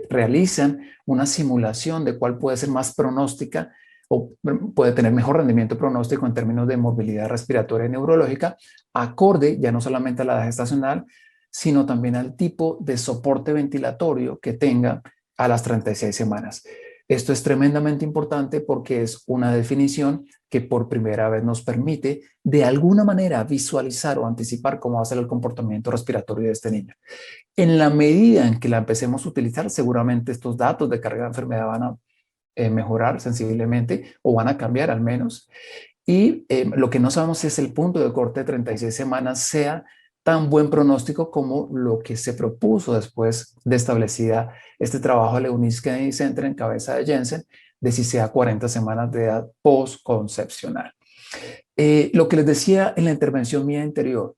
realizan una simulación de cuál puede ser más pronóstica o puede tener mejor rendimiento pronóstico en términos de movilidad respiratoria y neurológica, acorde ya no solamente a la edad gestacional, sino también al tipo de soporte ventilatorio que tenga a las 36 semanas. Esto es tremendamente importante porque es una definición que por primera vez nos permite de alguna manera visualizar o anticipar cómo va a ser el comportamiento respiratorio de este niño. En la medida en que la empecemos a utilizar, seguramente estos datos de carga de enfermedad van a mejorar sensiblemente o van a cambiar al menos. Y lo que no sabemos es el punto de corte de 36 semanas sea tan buen pronóstico como lo que se propuso después de establecida este trabajo del Eunice Kennedy Center en cabeza de Jensen, de si sea 40 semanas de edad postconcepcional. Lo que les decía en la intervención mía anterior,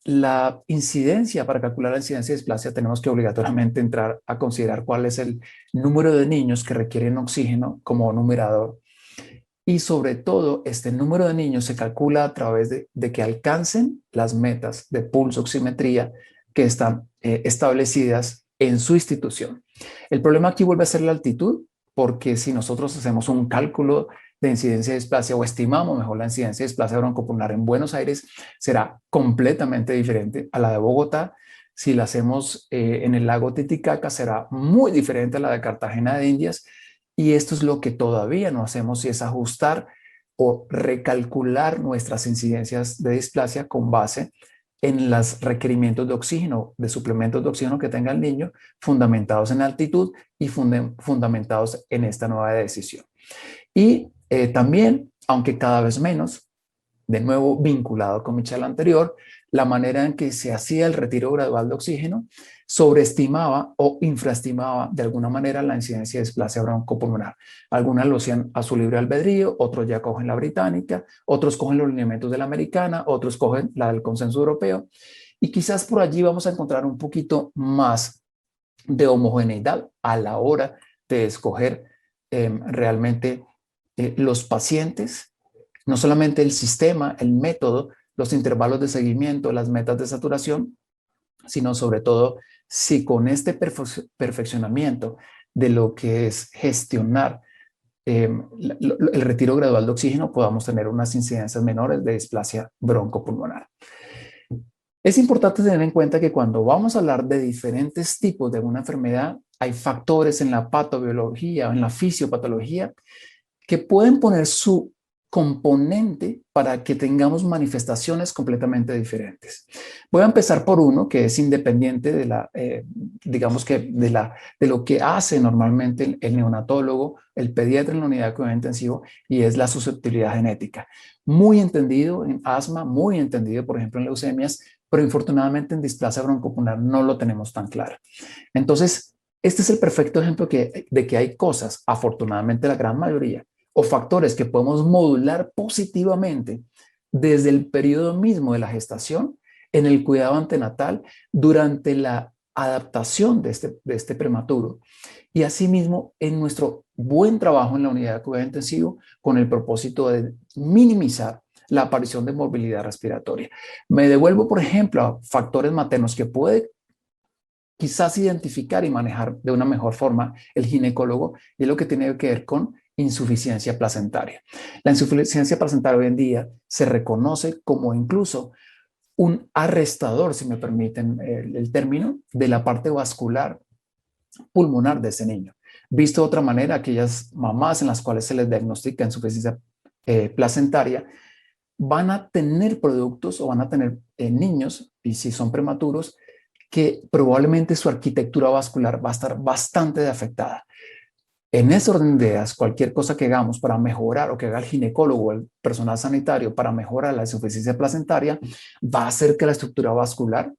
la incidencia, para calcular la incidencia de displasia, tenemos que obligatoriamente entrar a considerar cuál es el número de niños que requieren oxígeno como numerador. Y sobre todo, este número de niños se calcula a través de que alcancen las metas de pulso oximetría que están establecidas en su institución. El problema aquí vuelve a ser la altitud, porque si nosotros hacemos un cálculo de incidencia de displasia o estimamos mejor la incidencia de displasia broncopulmonar en Buenos Aires, será completamente diferente a la de Bogotá. Si la hacemos en el lago Titicaca, será muy diferente a la de Cartagena de Indias. Y esto es lo que todavía no hacemos, y es ajustar o recalcular nuestras incidencias de displasia con base en los requerimientos de oxígeno, de suplementos de oxígeno que tenga el niño, fundamentados en altitud y fundamentados en esta nueva decisión. Y también, aunque cada vez menos, de nuevo vinculado con mi charla anterior, la manera en que se hacía el retiro gradual de oxígeno sobreestimaba o infraestimaba de alguna manera la incidencia de displasia broncopulmonar. Algunas lo hacían a su libre albedrío, otros ya cogen la británica, otros cogen los lineamientos de la americana, otros cogen la del consenso europeo, y quizás por allí vamos a encontrar un poquito más de homogeneidad a la hora de escoger realmente los pacientes, no solamente el sistema, el método, los intervalos de seguimiento, las metas de saturación, sino sobre todo si con este perfeccionamiento de lo que es gestionar el retiro gradual de oxígeno, podamos tener unas incidencias menores de displasia broncopulmonar. Es importante tener en cuenta que cuando vamos a hablar de diferentes tipos de una enfermedad, hay factores en la patobiología o en la fisiopatología que pueden poner su componente para que tengamos manifestaciones completamente diferentes. Voy a empezar por uno que es independiente de la, digamos que de lo que hace normalmente el neonatólogo, el pediatra en la unidad de cuidado intensivo, y es la susceptibilidad genética. Muy entendido en asma, muy entendido, por ejemplo, en leucemias, pero infortunadamente en displasia broncopulmonar no lo tenemos tan claro. Entonces, este es el perfecto ejemplo de que hay cosas, afortunadamente la gran mayoría, o factores que podemos modular positivamente desde el periodo mismo de la gestación, en el cuidado antenatal, durante la adaptación de este prematuro, y asimismo en nuestro buen trabajo en la unidad de cuidado intensivo con el propósito de minimizar la aparición de movilidad respiratoria. Me devuelvo, por ejemplo, a factores maternos que puede quizás identificar y manejar de una mejor forma el ginecólogo, y es lo que tiene que ver con insuficiencia placentaria. La insuficiencia placentaria hoy en día se reconoce como incluso un arrestador, si me permiten el término, de la parte vascular pulmonar de ese niño. Visto de otra manera, aquellas mamás en las cuales se les diagnostica insuficiencia placentaria van a tener productos o van a tener niños, y si son prematuros, que probablemente su arquitectura vascular va a estar bastante afectada. En ese orden de ideas, cualquier cosa que hagamos para mejorar o que haga el ginecólogo o el personal sanitario para mejorar la insuficiencia placentaria va a hacer que la estructura vascular,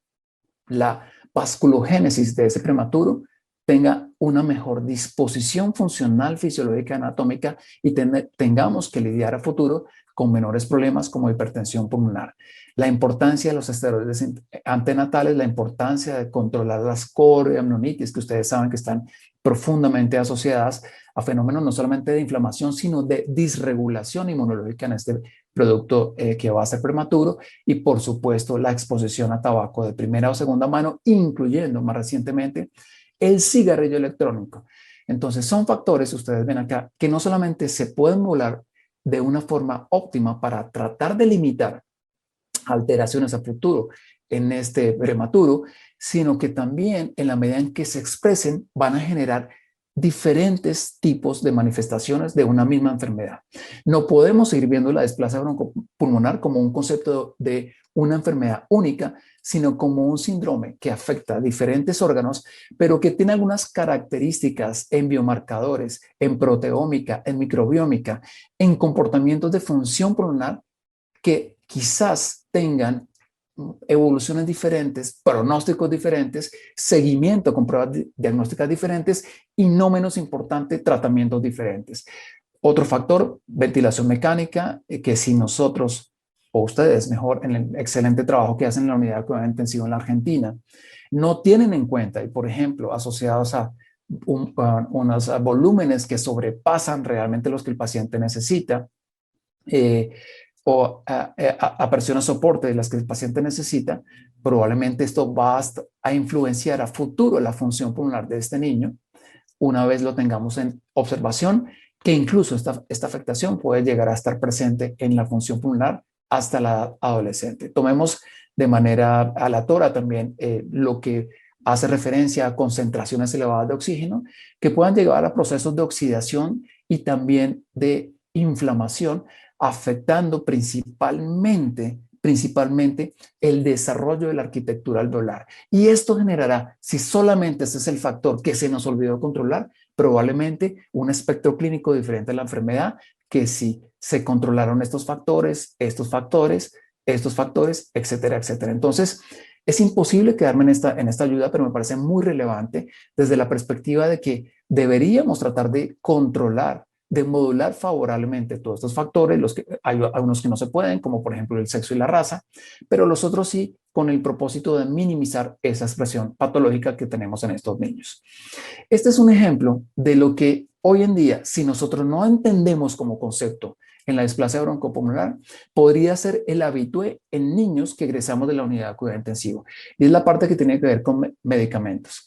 la vasculogénesis de ese prematuro, tenga una mejor disposición funcional, fisiológica, anatómica y tengamos que lidiar a futuro con menores problemas como hipertensión pulmonar. La importancia de los esteroides antenatales, la importancia de controlar las coriamnionitis, que ustedes saben que están profundamente asociadas a fenómenos no solamente de inflamación, sino de disregulación inmunológica en este producto que va a ser prematuro, y por supuesto la exposición a tabaco de primera o segunda mano, incluyendo más recientemente el cigarrillo electrónico. Entonces son factores, ustedes ven acá, que no solamente se pueden modular de una forma óptima para tratar de limitar alteraciones a futuro en este prematuro, sino que también en la medida en que se expresen van a generar diferentes tipos de manifestaciones de una misma enfermedad. No podemos seguir viendo la displasia broncopulmonar como un concepto de una enfermedad única, sino como un síndrome que afecta a diferentes órganos, pero que tiene algunas características en biomarcadores, en proteómica, en microbiómica, en comportamientos de función pulmonar que quizás tengan evoluciones diferentes, pronósticos diferentes, seguimiento con pruebas diagnósticas diferentes y, no menos importante, tratamientos diferentes. Otro factor, ventilación mecánica, que si nosotros o ustedes, mejor, en el excelente trabajo que hacen en la unidad de cuidado intensivo en la Argentina, no tienen en cuenta, y por ejemplo, asociados a unos volúmenes que sobrepasan realmente los que el paciente necesita, o a presiones soporte de las que el paciente necesita, probablemente esto va a influenciar a futuro la función pulmonar de este niño una vez lo tengamos en observación, que incluso esta afectación puede llegar a estar presente en la función pulmonar hasta la adolescente. Tomemos de manera aleatoria también lo que hace referencia a concentraciones elevadas de oxígeno que puedan llegar a procesos de oxidación y también de inflamación, afectando principalmente el desarrollo de la arquitectura alveolar. Y esto generará, si solamente este es el factor que se nos olvidó controlar, probablemente un espectro clínico diferente a la enfermedad, que si se controlaron estos factores, etcétera, etcétera. Entonces, es imposible quedarme en esta ayuda, pero me parece muy relevante desde la perspectiva de que deberíamos tratar de controlar, de modular favorablemente todos estos factores. Hay algunos que no se pueden, como por ejemplo el sexo y la raza, pero los otros sí, con el propósito de minimizar esa expresión patológica que tenemos en estos niños. Este es un ejemplo de lo que hoy en día, si nosotros no entendemos como concepto en la displasia broncopulmonar, podría ser el habitué en niños que egresamos de la unidad de cuidado intensivo. Y es la parte que tiene que ver con medicamentos.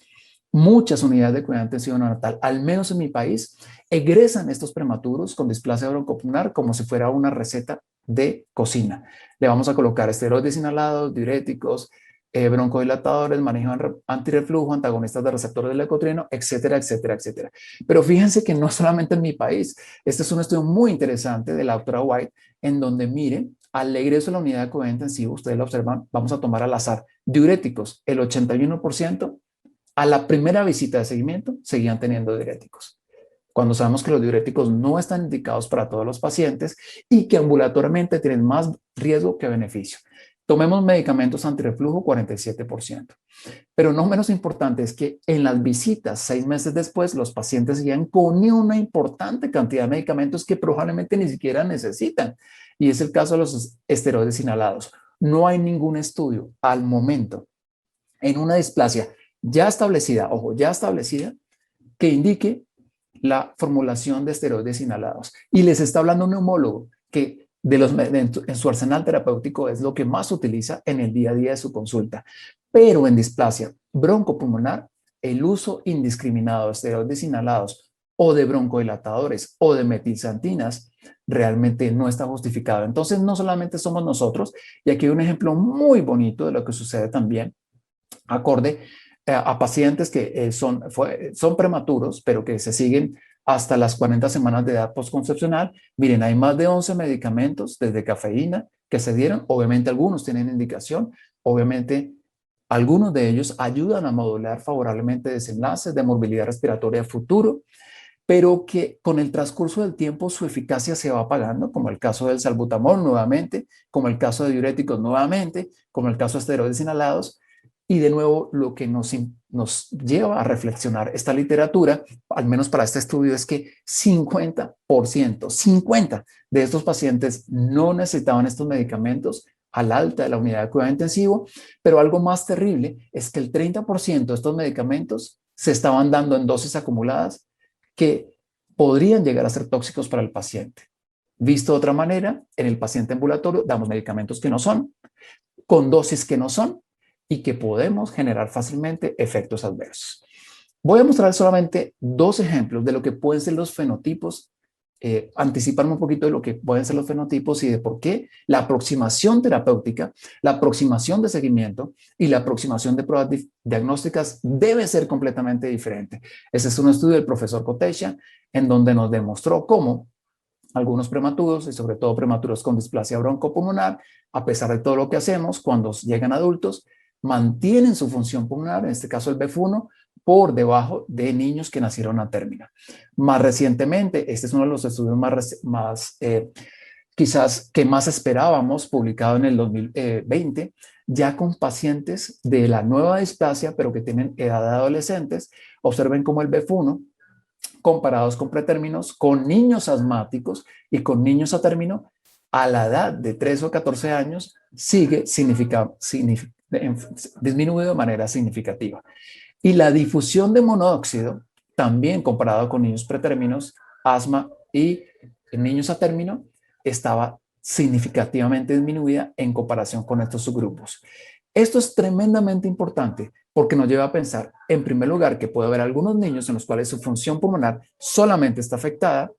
Muchas unidades de cuidado intensivo neonatal, al menos en mi país, egresan estos prematuros con displasia broncopulmonar como si fuera una receta de cocina. Le vamos a colocar esteroides inhalados, diuréticos, broncodilatadores, manejo antirreflujo, antagonistas de receptores del leucotrieno, etcétera, etcétera, etcétera. Pero fíjense que no solamente en mi país. Este es un estudio muy interesante de la doctora White, en donde, miren, al egreso a la unidad de cuidado intensivo, ustedes lo observan, vamos a tomar al azar diuréticos, el 81%, a la primera visita de seguimiento seguían teniendo diuréticos, cuando sabemos que los diuréticos no están indicados para todos los pacientes y que ambulatoriamente tienen más riesgo que beneficio. Tomemos medicamentos antirreflujo, 47%. Pero no menos importante es que en las visitas 6 meses después, los pacientes seguían con una importante cantidad de medicamentos que probablemente ni siquiera necesitan. Y es el caso de los esteroides inhalados. No hay ningún estudio al momento en una displasia ya establecida, ojo, ya establecida, que indique la formulación de esteroides inhalados. Y les está hablando un neumólogo que en su arsenal terapéutico es lo que más utiliza en el día a día de su consulta. Pero en displasia broncopulmonar, el uso indiscriminado de esteroides inhalados o de broncodilatadores o de metilxantinas realmente no está justificado. Entonces, no solamente somos nosotros, y aquí hay un ejemplo muy bonito de lo que sucede también acorde a pacientes que son prematuros, pero que se siguen hasta las 40 semanas de edad postconcepcional. Miren, hay más de 11 medicamentos desde cafeína que se dieron. Obviamente algunos tienen indicación, obviamente algunos de ellos ayudan a modular favorablemente desenlaces de morbilidad respiratoria futuro, pero que con el transcurso del tiempo su eficacia se va apagando, como el caso del salbutamol nuevamente, como el caso de diuréticos nuevamente, como el caso de esteroides inhalados. Y de nuevo, lo que nos lleva a reflexionar esta literatura, al menos para este estudio, es que 50% de estos pacientes no necesitaban estos medicamentos al alta de la unidad de cuidado intensivo, pero algo más terrible es que el 30% de estos medicamentos se estaban dando en dosis acumuladas que podrían llegar a ser tóxicos para el paciente. Visto de otra manera, en el paciente ambulatorio damos medicamentos que no son, con dosis que no son, y que podemos generar fácilmente efectos adversos. Voy a mostrar solamente 2 ejemplos de lo que pueden ser los fenotipos, anticiparme un poquito de lo que pueden ser los fenotipos y de por qué la aproximación terapéutica, la aproximación de seguimiento y la aproximación de pruebas diagnósticas debe ser completamente diferente. Este es un estudio del profesor Kotecha en donde nos demostró cómo algunos prematuros, y sobre todo prematuros con displasia broncopulmonar, a pesar de todo lo que hacemos, cuando llegan adultos, mantienen su función pulmonar, en este caso el BEF1, por debajo de niños que nacieron a término. Más recientemente, este es uno de los estudios quizás que más esperábamos, publicado en el 2020, ya con pacientes de la nueva displasia, pero que tienen edad de adolescentes. Observen cómo el BEF1, comparados con pretérminos, con niños asmáticos y con niños a término, a la edad de 13 o 14 años, sigue disminuido de manera significativa. Y la difusión de monóxido, también comparado con niños pretérminos, asma y niños a término, estaba significativamente disminuida en comparación con estos subgrupos. Esto es tremendamente importante porque nos lleva a pensar, en primer lugar, que puede haber algunos niños en los cuales su función pulmonar solamente está afectada,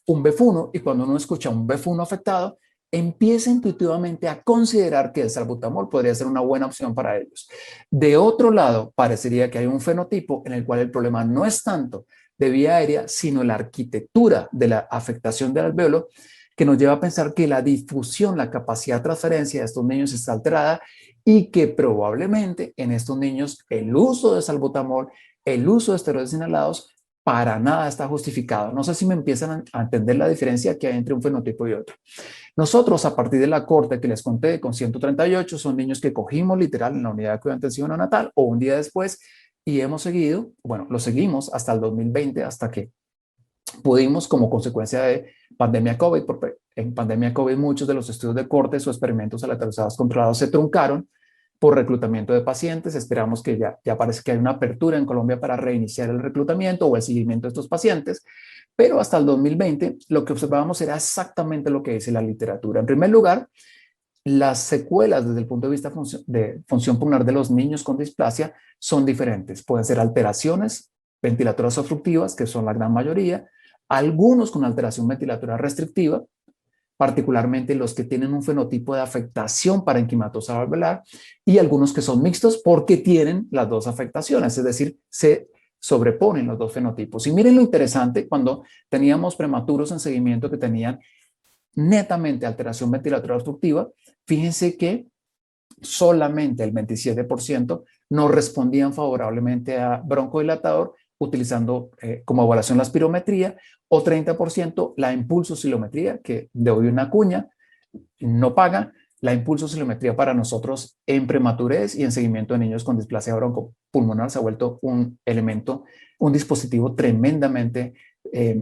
un BEF1, y cuando uno escucha un BEF1 afectado, empieza intuitivamente a considerar que el salbutamol podría ser una buena opción para ellos. De otro lado, parecería que hay un fenotipo en el cual el problema no es tanto de vía aérea, sino la arquitectura de la afectación del alvéolo, que nos lleva a pensar que la difusión, la capacidad de transferencia de estos niños está alterada y que probablemente en estos niños el uso de salbutamol, el uso de esteroides inhalados, para nada está justificado. No sé si me empiezan a entender la diferencia que hay entre un fenotipo y otro. Nosotros, a partir de la corte que les conté con 138, son niños que cogimos literal en la unidad de cuidado intensivo neonatal o un día después y hemos seguido, bueno, lo seguimos hasta el 2020, hasta que pudimos, como consecuencia de pandemia COVID, porque en pandemia COVID muchos de los estudios de cortes o experimentos aleatorizados controlados se truncaron por reclutamiento de pacientes. Esperamos que ya parece que hay una apertura en Colombia para reiniciar el reclutamiento o el seguimiento de estos pacientes, pero hasta el 2020 lo que observábamos era exactamente lo que dice la literatura. En primer lugar, las secuelas desde el punto de vista de función pulmonar de los niños con displasia son diferentes. Pueden ser alteraciones ventilatorias obstructivas, que son la gran mayoría, algunos con alteración ventilatoria restrictiva, particularmente los que tienen un fenotipo de afectación parenquimatosa valvular, y algunos que son mixtos porque tienen las dos afectaciones, es decir, se sobreponen los dos fenotipos. Y miren lo interesante, cuando teníamos prematuros en seguimiento que tenían netamente alteración ventilatoria obstructiva, fíjense que solamente el 27% no respondían favorablemente a broncodilatador utilizando como evaluación la espirometría, o 30% la impulsosilometría, que de hoy una cuña, no paga. La impulsosilometría para nosotros en prematurez y en seguimiento de niños con displasia broncopulmonar se ha vuelto un elemento, un dispositivo tremendamente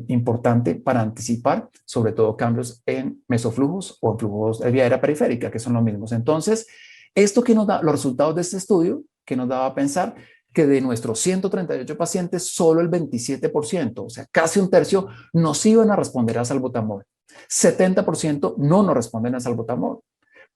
importante para anticipar sobre todo cambios en mesoflujos o en flujos de vía aérea periférica, que son los mismos. Entonces, esto que nos da los resultados de este estudio, que nos daba a pensar que de nuestros 138 pacientes, solo el 27%, o sea, casi un tercio, nos iban a responder a salbutamol. 70% no nos responden a salbutamol.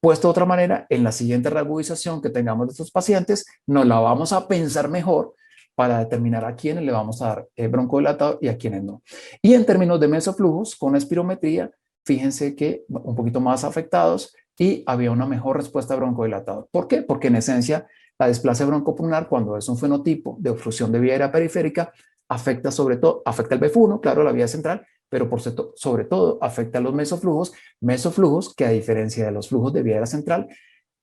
Puesto de otra manera, en la siguiente reagudización que tengamos de estos pacientes, nos la vamos a pensar mejor para determinar a quiénes le vamos a dar broncodilatador y a quiénes no. Y en términos de mesoflujos, con espirometría, fíjense que un poquito más afectados y había una mejor respuesta a broncodilatador. ¿Por qué? Porque en esencia, la displasia broncopulmonar, cuando es un fenotipo de obstrucción de vía aérea periférica, afecta sobre todo, afecta el BEF1, claro, la vía central, pero sobre todo afecta a los mesoflujos que a diferencia de los flujos de vía aérea central,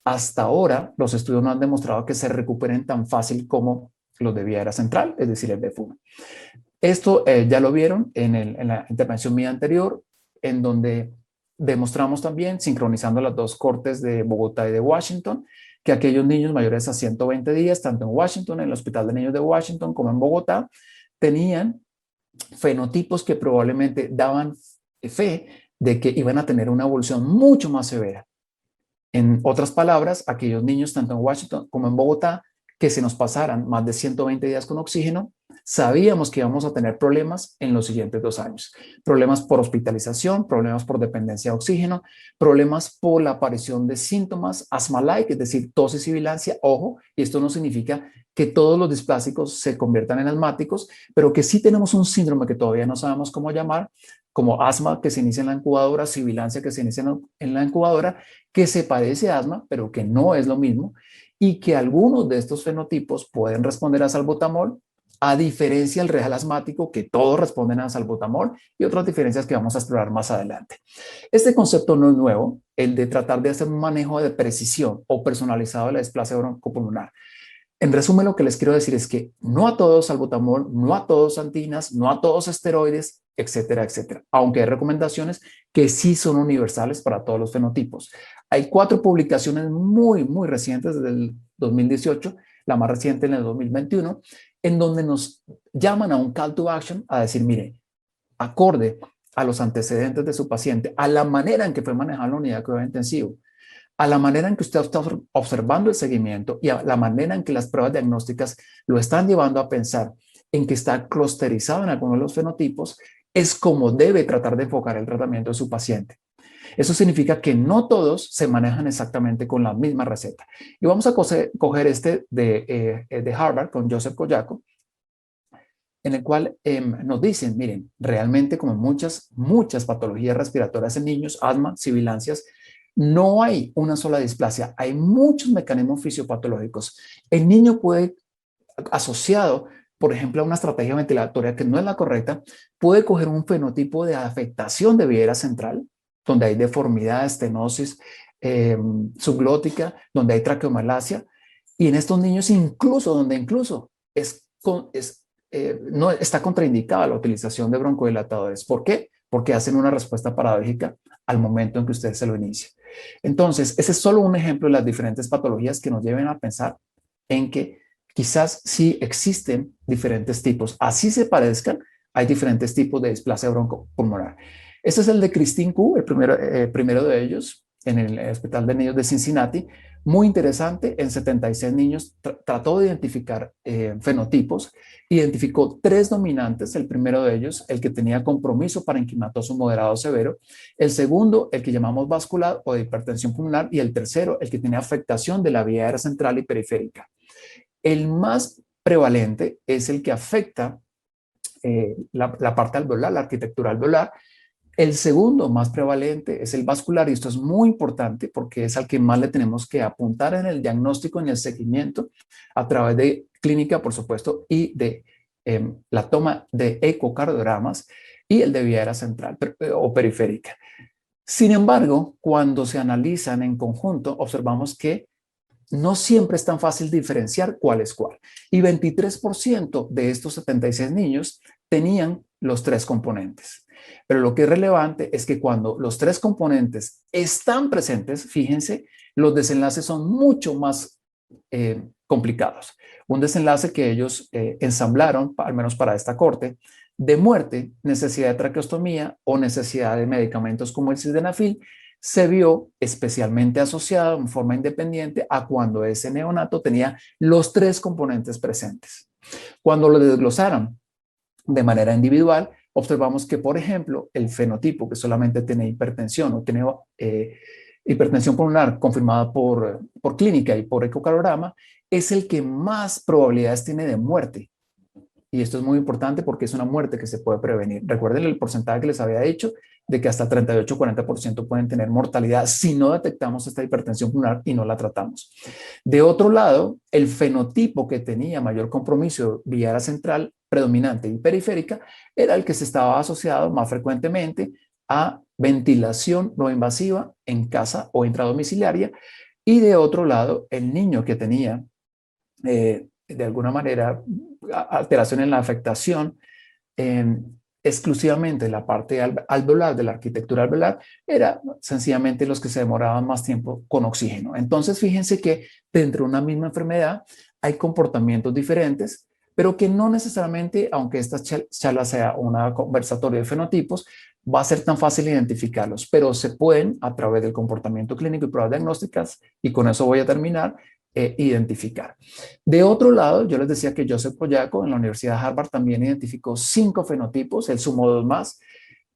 hasta ahora los estudios no han demostrado que se recuperen tan fácil como los de vía aérea central, es decir, el BEF1. Esto ya lo vieron en la intervención mía anterior, en donde demostramos también, sincronizando las dos cortes de Bogotá y de Washington, que aquellos niños mayores a 120 días, tanto en Washington, en el Hospital de Niños de Washington, como en Bogotá, tenían fenotipos que probablemente daban fe de que iban a tener una evolución mucho más severa. En otras palabras, aquellos niños, tanto en Washington como en Bogotá, que se nos pasaran más de 120 días con oxígeno, sabíamos que íbamos a tener problemas en los siguientes 2 años. Problemas por hospitalización, problemas por dependencia de oxígeno, problemas por la aparición de síntomas asma-like, es decir, tos y sibilancia. Ojo, y esto no significa que todos los displásicos se conviertan en asmáticos, pero que sí tenemos un síndrome que todavía no sabemos cómo llamar, como asma que se inicia en la incubadora, sibilancia que se inicia en la incubadora, que se parece a asma, pero que no es lo mismo, y que algunos de estos fenotipos pueden responder a salbutamol, a diferencia del real asmático, que todos responden a salbutamol, y otras diferencias que vamos a explorar más adelante. Este concepto no es nuevo, el de tratar de hacer un manejo de precisión o personalizado de la displasia broncopulmonar. En resumen, lo que les quiero decir es que no a todos salbutamol, no a todos antinas, no a todos esteroides, etcétera, etcétera. Aunque hay recomendaciones que sí son universales para todos los fenotipos. Hay 4 publicaciones muy recientes desde el 2018, la más reciente en el 2021, en donde nos llaman a un call to action a decir, mire, acorde a los antecedentes de su paciente, a la manera en que fue manejada la unidad de cuidado intensivo, a la manera en que usted está observando el seguimiento y a la manera en que las pruebas diagnósticas lo están llevando a pensar en que está clusterizado en algunos de los fenotipos, es como debe tratar de enfocar el tratamiento de su paciente. Eso significa que no todos se manejan exactamente con la misma receta. Y vamos a coger este de Harvard con Joseph Koyako, en el cual nos dicen, miren, realmente como muchas patologías respiratorias en niños, asma, sibilancias, no hay una sola displasia, hay muchos mecanismos fisiopatológicos. El niño puede, asociado, por ejemplo, a una estrategia ventilatoria que no es la correcta, puede coger un fenotipo de afectación de viera central, donde hay deformidad, estenosis subglótica, donde hay traqueomalacia, y en estos niños donde incluso no está contraindicada la utilización de broncodilatadores. ¿Por qué? Porque hacen una respuesta paradójica al momento en que usted se lo inicia. Entonces, ese es solo un ejemplo de las diferentes patologías que nos lleven a pensar en que quizás sí existen diferentes tipos. Así se parezcan, hay diferentes tipos de displasia broncopulmonar. Este es el de Christine Q, el primero de ellos, en el Hospital de Niños de Cincinnati. Muy interesante, en 76 niños trató de identificar fenotipos, identificó 3 dominantes, el primero de ellos, el que tenía compromiso parenquimatoso moderado severo, el segundo, el que llamamos vascular o de hipertensión pulmonar, y el tercero, el que tenía afectación de la vía aérea central y periférica. El más prevalente es el que afecta la parte alveolar, la arquitectura alveolar. El segundo más prevalente es el vascular, y esto es muy importante porque es al que más le tenemos que apuntar en el diagnóstico, en el seguimiento, a través de clínica, por supuesto, y de la toma de ecocardiogramas, y el de vía aérea central o periférica. Sin embargo, cuando se analizan en conjunto, observamos que no siempre es tan fácil diferenciar cuál es cuál. Y 23% de estos 76 niños tenían los 3 componentes. Pero lo que es relevante es que cuando los 3 componentes están presentes, fíjense, los desenlaces son mucho más complicados. Un desenlace que ellos ensamblaron, al menos para esta corte, de muerte, necesidad de traqueostomía o necesidad de medicamentos como el sildenafil, se vio especialmente asociado en forma independiente a cuando ese neonato tenía los 3 componentes presentes. Cuando lo desglosaron de manera individual, observamos que, por ejemplo, el fenotipo que solamente tiene hipertensión o tiene hipertensión pulmonar confirmada por clínica y por ecocardiograma, es el que más probabilidades tiene de muerte. Y esto es muy importante porque es una muerte que se puede prevenir. Recuerden el porcentaje que les había dicho de que hasta 38-40% pueden tener mortalidad si no detectamos esta hipertensión pulmonar y no la tratamos. De otro lado, el fenotipo que tenía mayor compromiso vía aérea central predominante y periférica era el que se estaba asociado más frecuentemente a ventilación no invasiva en casa o intradomiciliaria. Y de otro lado, el niño que tenía de alguna manera alteración en la afectación exclusivamente la parte alveolar de la arquitectura alveolar era sencillamente los que se demoraban más tiempo con oxígeno. Entonces, fíjense que dentro de una misma enfermedad hay comportamientos diferentes, pero que no necesariamente, aunque esta charla sea una conversatorio de fenotipos, va a ser tan fácil identificarlos, pero se pueden, a través del comportamiento clínico y pruebas diagnósticas, y con eso voy a terminar, identificar. De otro lado, yo les decía que Joseph Pollack en la Universidad de Harvard también identificó 5 fenotipos, él sumó 2 más,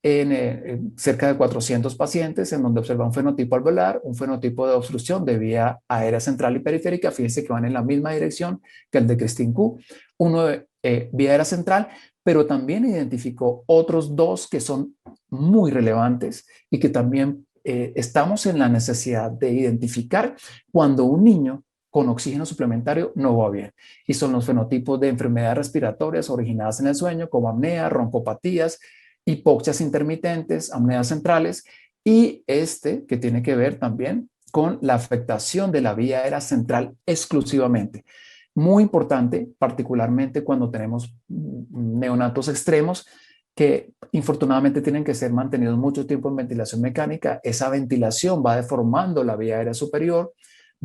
en cerca de 400 pacientes, en donde observa un fenotipo alveolar, un fenotipo de obstrucción de vía aérea central y periférica, fíjense que van en la misma dirección que el de Christine Q, uno de vía aérea central, pero también identificó otros 2 que son muy relevantes y que también estamos en la necesidad de identificar cuando un niño con oxígeno suplementario no va bien. Y son los fenotipos de enfermedades respiratorias originadas en el sueño, como apnea, roncopatías, hipoxias intermitentes, apneas centrales, y que tiene que ver también con la afectación de la vía aérea central exclusivamente. Muy importante, particularmente cuando tenemos neonatos extremos que infortunadamente tienen que ser mantenidos mucho tiempo en ventilación mecánica. Esa ventilación va deformando la vía aérea superior,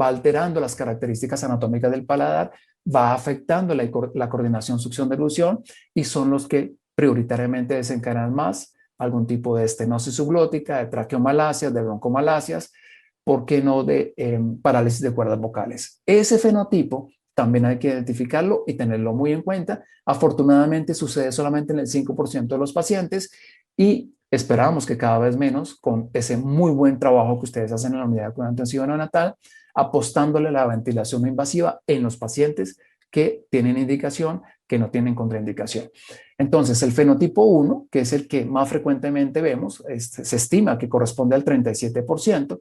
va alterando las características anatómicas del paladar, va afectando la coordinación succión-deglución y son los que prioritariamente desencadenan más algún tipo de estenosis subglótica, de traqueomalasias, de broncomalasias, ¿por qué no de parálisis de cuerdas vocales? Ese fenotipo también hay que identificarlo y tenerlo muy en cuenta. Afortunadamente sucede solamente en el 5% de los pacientes y esperamos que cada vez menos con ese muy buen trabajo que ustedes hacen en la unidad de cuidado intensivo neonatal, apostándole a la ventilación no invasiva en los pacientes que tienen indicación, que no tienen contraindicación. Entonces, el fenotipo 1, que es el que más frecuentemente vemos, se estima que corresponde al 37%,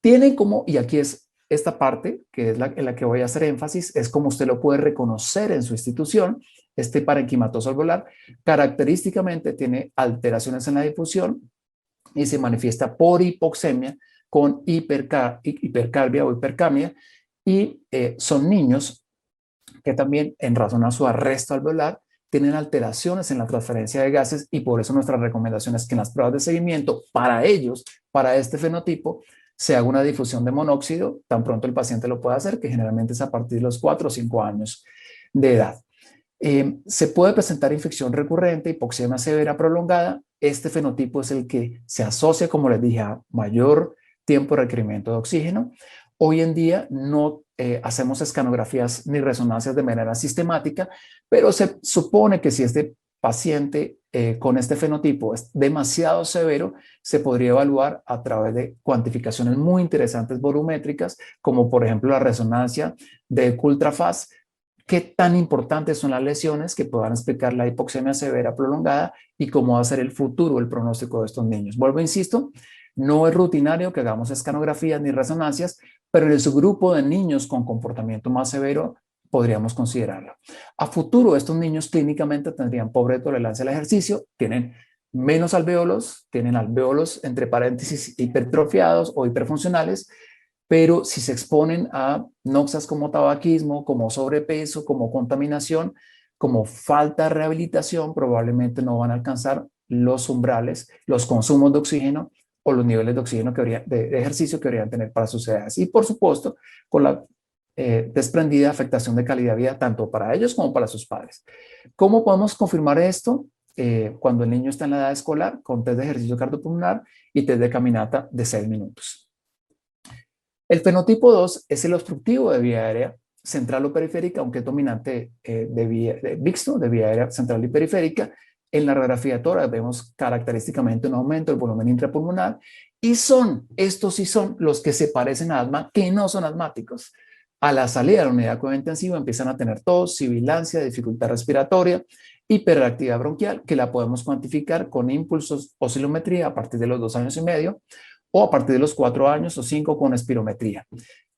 tiene como, y aquí es esta parte, que es en la que voy a hacer énfasis, es como usted lo puede reconocer en su institución, este parenquimatoso alveolar, característicamente tiene alteraciones en la difusión y se manifiesta por hipoxemia con hipercarbia o hipercamia, y son niños que también, en razón a su arresto alveolar, tienen alteraciones en la transferencia de gases, y por eso nuestra recomendación es que en las pruebas de seguimiento para ellos, para este fenotipo, se haga una difusión de monóxido tan pronto el paciente lo pueda hacer, que generalmente es a partir de los 4 o 5 años de edad. Se puede presentar infección recurrente, hipoxemia severa prolongada. Este fenotipo es el que se asocia, como les dije, a mayor tiempo de requerimiento de oxígeno. Hoy en día no hacemos escanografías ni resonancias de manera sistemática, pero se supone que si este paciente con este fenotipo es demasiado severo, se podría evaluar a través de cuantificaciones muy interesantes volumétricas, como por ejemplo la resonancia de ultrafast. Qué tan importantes son las lesiones que puedan explicar la hipoxemia severa prolongada y cómo va a ser el futuro, el pronóstico de estos niños. Vuelvo, insisto, no es rutinario que hagamos escanografías ni resonancias, pero en el subgrupo de niños con comportamiento más severo podríamos considerarlo. A futuro, estos niños clínicamente tendrían pobre tolerancia al ejercicio, tienen menos alvéolos, tienen alvéolos entre paréntesis hipertrofiados o hiperfuncionales, pero si se exponen a noxas como tabaquismo, como sobrepeso, como contaminación, como falta de rehabilitación, probablemente no van a alcanzar los umbrales, los consumos de oxígeno o los niveles de oxígeno de ejercicio que deberían tener para sus edades. Y por supuesto, con la desprendida afectación de calidad de vida tanto para ellos como para sus padres. ¿Cómo podemos confirmar esto? Cuando el niño está en la edad escolar, con test de ejercicio cardiopulmonar y test de caminata de 6 minutos. El fenotipo 2 es el obstructivo de vía aérea central o periférica, aunque es dominante mixto de vía aérea central y periférica. En la radiografía de tórax vemos característicamente un aumento del volumen intrapulmonar, y estos sí son los que se parecen a asma, que no son asmáticos. A la salida de la unidad de cuidado intensivo empiezan a tener tos, sibilancia, dificultad respiratoria, hiperactividad bronquial, que la podemos cuantificar con impulsos oscilometría a partir de los 2 años y medio, o a partir de los 4 años o 5 con espirometría.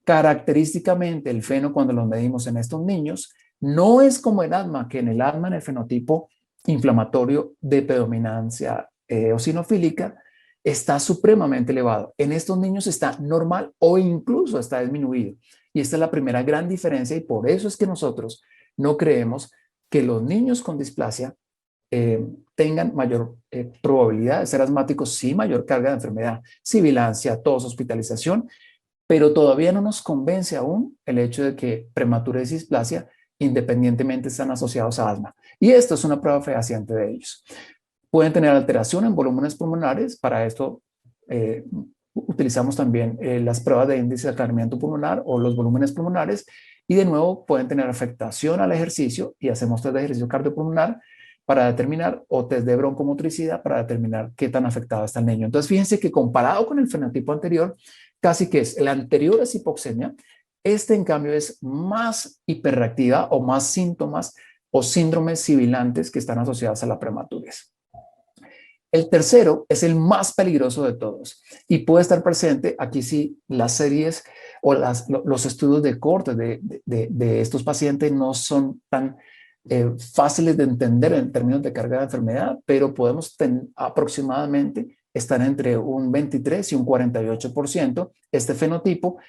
Característicamente, el feno, cuando lo medimos en estos niños, no es como el asma, que en el asma, en el fenotipo inflamatorio de predominancia eosinofílica, está supremamente elevado. En estos niños está normal o incluso está disminuido. Y esta es la primera gran diferencia, y por eso es que nosotros no creemos que los niños con displasia tengan mayor probabilidad de ser asmáticos, sí, mayor carga de enfermedad, sibilancia, tos, hospitalización, pero todavía no nos convence aún el hecho de que prematurez y displasia independientemente están asociados a asma. Y esto es una prueba fehaciente de ellos. Pueden tener alteración en volúmenes pulmonares. Para esto utilizamos también las pruebas de índice de aclaramiento pulmonar o los volúmenes pulmonares. Y de nuevo pueden tener afectación al ejercicio y hacemos test de ejercicio cardiopulmonar para determinar, o test de broncomotricidad para determinar qué tan afectado está el niño. Entonces fíjense que comparado con el fenotipo anterior, casi que es el anterior es hipoxemia, este en cambio es más hiperreactiva o más síntomas o síndromes sibilantes que están asociadas a la prematurez. El tercero es el más peligroso de todos y puede estar presente, aquí sí, las series o los estudios de corte de estos pacientes no son tan fáciles de entender en términos de carga de enfermedad, pero podemos aproximadamente estar entre un 23 y un 48% este fenotipo.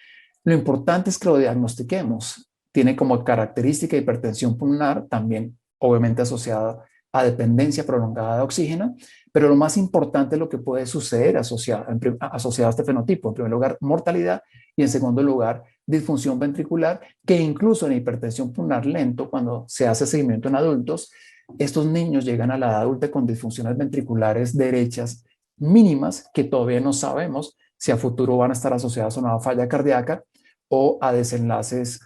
Lo importante es que lo diagnostiquemos. Tiene como característica hipertensión pulmonar, también obviamente asociada a dependencia prolongada de oxígeno, pero lo más importante es lo que puede suceder asociado a este fenotipo. En primer lugar, mortalidad, y en segundo lugar, disfunción ventricular, que incluso en hipertensión pulmonar lento, cuando se hace seguimiento en adultos, estos niños llegan a la edad adulta con disfunciones ventriculares derechas mínimas que todavía no sabemos si a futuro van a estar asociadas a una falla cardíaca o a desenlaces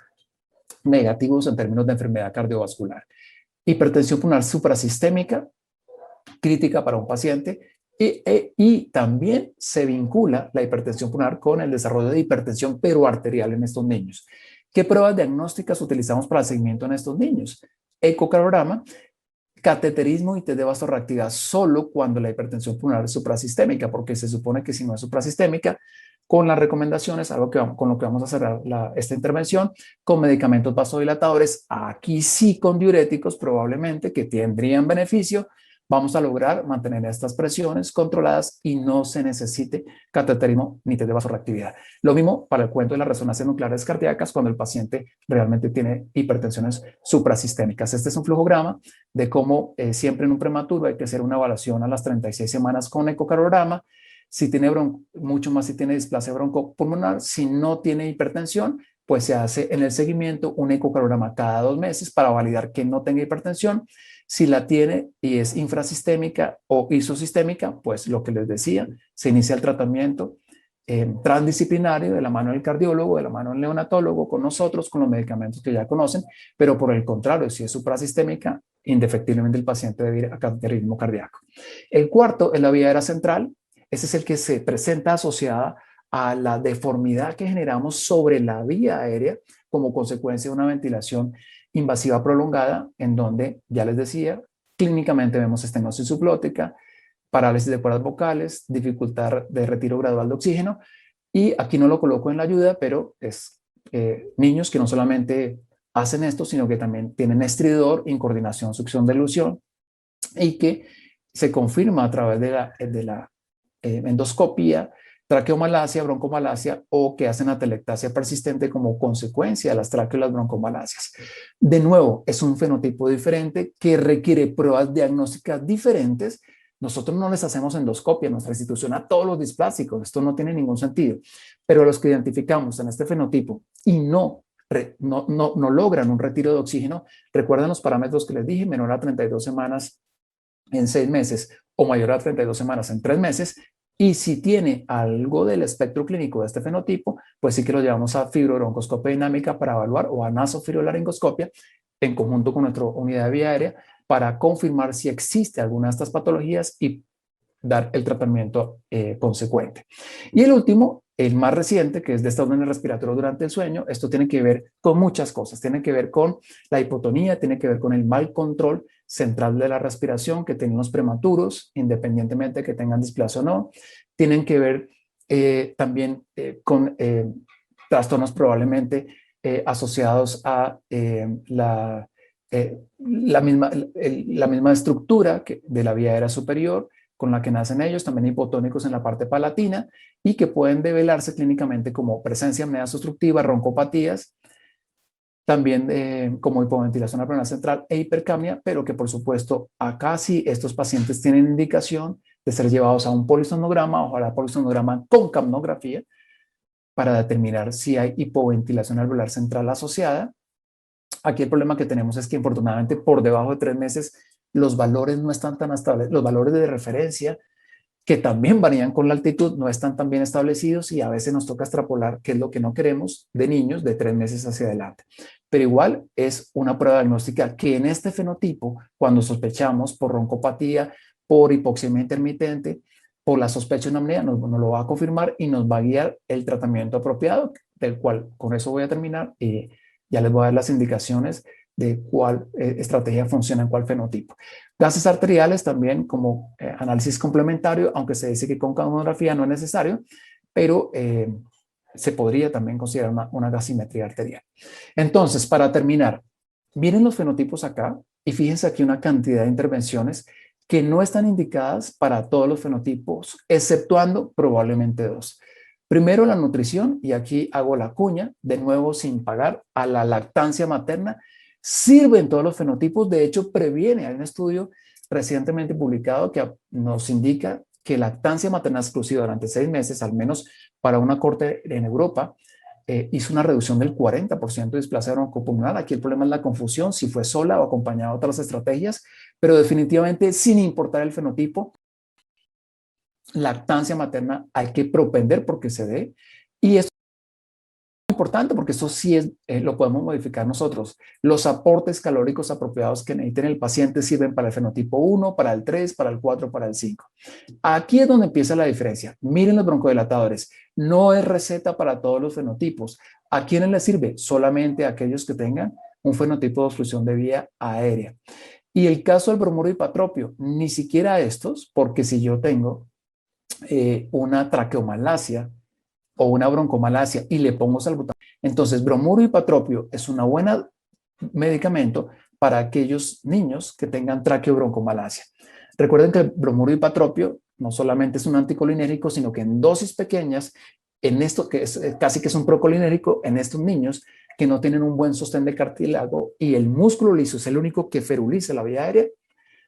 negativos en términos de enfermedad cardiovascular. Hipertensión pulmonar suprasistémica, crítica para un paciente, y también se vincula la hipertensión pulmonar con el desarrollo de hipertensión arterial en estos niños. ¿Qué pruebas diagnósticas utilizamos para el seguimiento en estos niños? Ecocardiograma, cateterismo y test de vasorreactividad solo cuando la hipertensión pulmonar es suprasistémica, porque se supone que si no es suprasistémica, con las recomendaciones, algo con lo que vamos a cerrar esta intervención, con medicamentos vasodilatadores, aquí sí con diuréticos probablemente que tendrían beneficio, vamos a lograr mantener estas presiones controladas y no se necesite cateterismo ni test de vasorreactividad. Lo mismo para el cuento de las resonancias nucleares cardíacas cuando el paciente realmente tiene hipertensiones suprasistémicas. Este es un flujograma de cómo siempre en un prematuro hay que hacer una evaluación a las 36 semanas con ecocardiograma. Si tiene mucho más si tiene displasia broncopulmonar, si no tiene hipertensión, pues se hace en el seguimiento un ecocardiograma cada 2 meses para validar que no tenga hipertensión. Si la tiene y es infrasistémica o isosistémica, pues lo que les decía, se inicia el tratamiento transdisciplinario de la mano del cardiólogo, de la mano del neonatólogo, con nosotros, con los medicamentos que ya conocen, pero por el contrario, si es suprasistémica, indefectiblemente el paciente debe ir a cateterismo cardíaco. El cuarto es la vía aérea central. Ese es el que se presenta asociada a la deformidad que generamos sobre la vía aérea como consecuencia de una ventilación invasiva prolongada, en donde, ya les decía, clínicamente vemos estenosis subglótica, parálisis de cuerdas vocales, dificultad de retiro gradual de oxígeno, y aquí no lo coloco en la ayuda, pero es niños que no solamente hacen esto, sino que también tienen estridor, incoordinación, succión, dilución, y que se confirma a través de la endoscopía, traqueomalacia, broncomalacia o que hacen atelectasia persistente como consecuencia de las tráqueolas broncomalacias. De nuevo, es un fenotipo diferente que requiere pruebas diagnósticas diferentes. Nosotros no les hacemos endoscopia en nuestra institución a todos los displásicos, esto no tiene ningún sentido, pero los que identificamos en este fenotipo y no logran un retiro de oxígeno, recuerden los parámetros que les dije, menor a 32 semanas en 6 meses o mayor a 32 semanas en 3 meses, y si tiene algo del espectro clínico de este fenotipo, pues sí que lo llevamos a fibrobroncoscopia dinámica para evaluar o a nasofibrolaringoscopia en conjunto con nuestra unidad de vía aérea para confirmar si existe alguna de estas patologías y dar el tratamiento consecuente. Y el último, el más reciente, que es desórdenes respiratorios durante el sueño, esto tiene que ver con muchas cosas, tiene que ver con la hipotonía, tiene que ver con el mal control central de la respiración que tienen los prematuros, independientemente de que tengan displasia o no, tienen que ver también con trastornos probablemente asociados a la misma estructura de la vía aérea superior con la que nacen ellos, también hipotónicos en la parte palatina y que pueden develarse clínicamente como presencia de apneas obstructivas, roncopatías también como hipoventilación alveolar central e hipercapnia, pero que por supuesto acá sí estos pacientes tienen indicación de ser llevados a un polisonograma, ojalá polisonograma con capnografía, para determinar si hay hipoventilación alveolar central asociada. Aquí el problema que tenemos es que infortunadamente por debajo de 3 meses los valores no están tan estables, los valores de referencia que también varían con la altitud, no están tan bien establecidos y a veces nos toca extrapolar qué es lo que no queremos de niños de 3 meses hacia adelante. Pero igual es una prueba diagnóstica que en este fenotipo, cuando sospechamos por broncopatía, por hipoxemia intermitente, por la sospecha de una apnea, nos lo va a confirmar y nos va a guiar el tratamiento apropiado, del cual con eso voy a terminar y ya les voy a dar las indicaciones de cuál estrategia funciona en cuál fenotipo. Gases arteriales también como análisis complementario, aunque se dice que con capnografía no es necesario, pero se podría también considerar una gasimetría arterial. Entonces, para terminar, miren los fenotipos acá y fíjense aquí una cantidad de intervenciones que no están indicadas para todos los fenotipos, exceptuando probablemente 2. Primero, la nutrición, y aquí hago la cuña, de nuevo sin pagar, a la lactancia materna. Sirve en todos los fenotipos, de hecho previene. Hay un estudio recientemente publicado que nos indica que lactancia materna exclusiva durante 6 meses, al menos para una corte en Europa, hizo una reducción del 40% de displasia broncopulmonar. Aquí el problema es la confusión, si fue sola o acompañada de otras estrategias, pero definitivamente sin importar el fenotipo, lactancia materna hay que propender porque se dé. Y esto es importante porque esto sí es, lo podemos modificar nosotros. Los aportes calóricos apropiados que necesiten el paciente sirven para el fenotipo 1, para el 3, para el 4, para el 5. Aquí es donde empieza la diferencia. Miren los broncodilatadores. No es receta para todos los fenotipos. ¿A quiénes les sirve? Solamente a aquellos que tengan un fenotipo de obstrucción de vía aérea. Y el caso del bromuro hipatropio, ni siquiera estos, porque si yo tengo una traqueomalacia o una broncomalacia y le pongo salbutamol, entonces bromuro hipatropio es una buena medicamento para aquellos niños que tengan traqueobroncomalacia. Recuerden que el bromuro hipatropio no solamente es un anticolinérico, sino que en dosis pequeñas, en esto que es casi que es un procolinérico en estos niños que no tienen un buen sostén de cartílago y el músculo liso es el único que feruliza la vía aérea,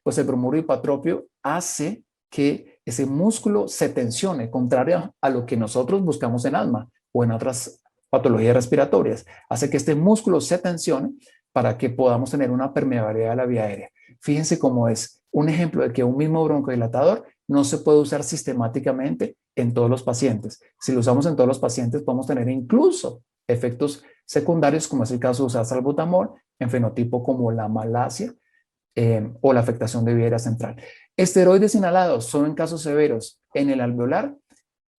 pues el bromuro hipatropio hace que ese músculo se tensione, contrario a lo que nosotros buscamos en asma o en otras patologías respiratorias. Hace que este músculo se tensione para que podamos tener una permeabilidad de la vía aérea. Fíjense cómo es un ejemplo de que un mismo broncodilatador no se puede usar sistemáticamente en todos los pacientes. Si lo usamos en todos los pacientes, podemos tener incluso efectos secundarios, como es el caso de usar salbutamol en fenotipo como la malacia o la afectación de vía aérea central. Esteroides inhalados son en casos severos en el alveolar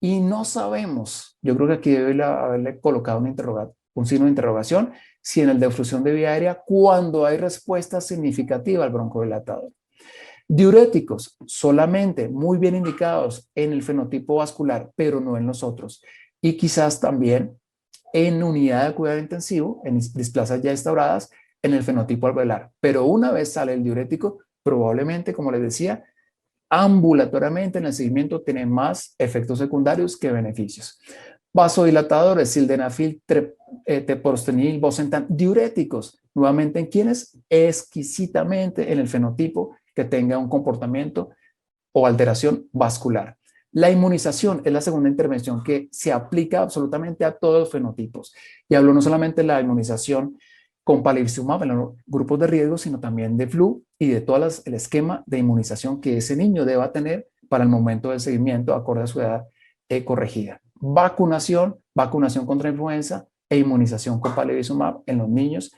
y no sabemos, yo creo que aquí debe haberle colocado un signo de interrogación, si en el de obstrucción de vía aérea, cuando hay respuesta significativa al broncodilatador. Diuréticos, solamente muy bien indicados en el fenotipo vascular, pero no en los otros. Y quizás también en unidad de cuidado intensivo, en displasias ya instauradas, en el fenotipo alveolar. Pero una vez sale el diurético, probablemente, como les decía, ambulatoriamente en el seguimiento tiene más efectos secundarios que beneficios. Vasodilatadores, sildenafil, teprostenil, bosentan, diuréticos, nuevamente en quienes exquisitamente en el fenotipo que tenga un comportamiento o alteración vascular. La inmunización es la segunda intervención que se aplica absolutamente a todos los fenotipos. Y hablo no solamente de la inmunización con palivizumab en los grupos de riesgo, sino también de flu y de todo el esquema de inmunización que ese niño deba tener para el momento del seguimiento acorde a su edad corregida. Vacunación contra influenza e inmunización con palivizumab en los niños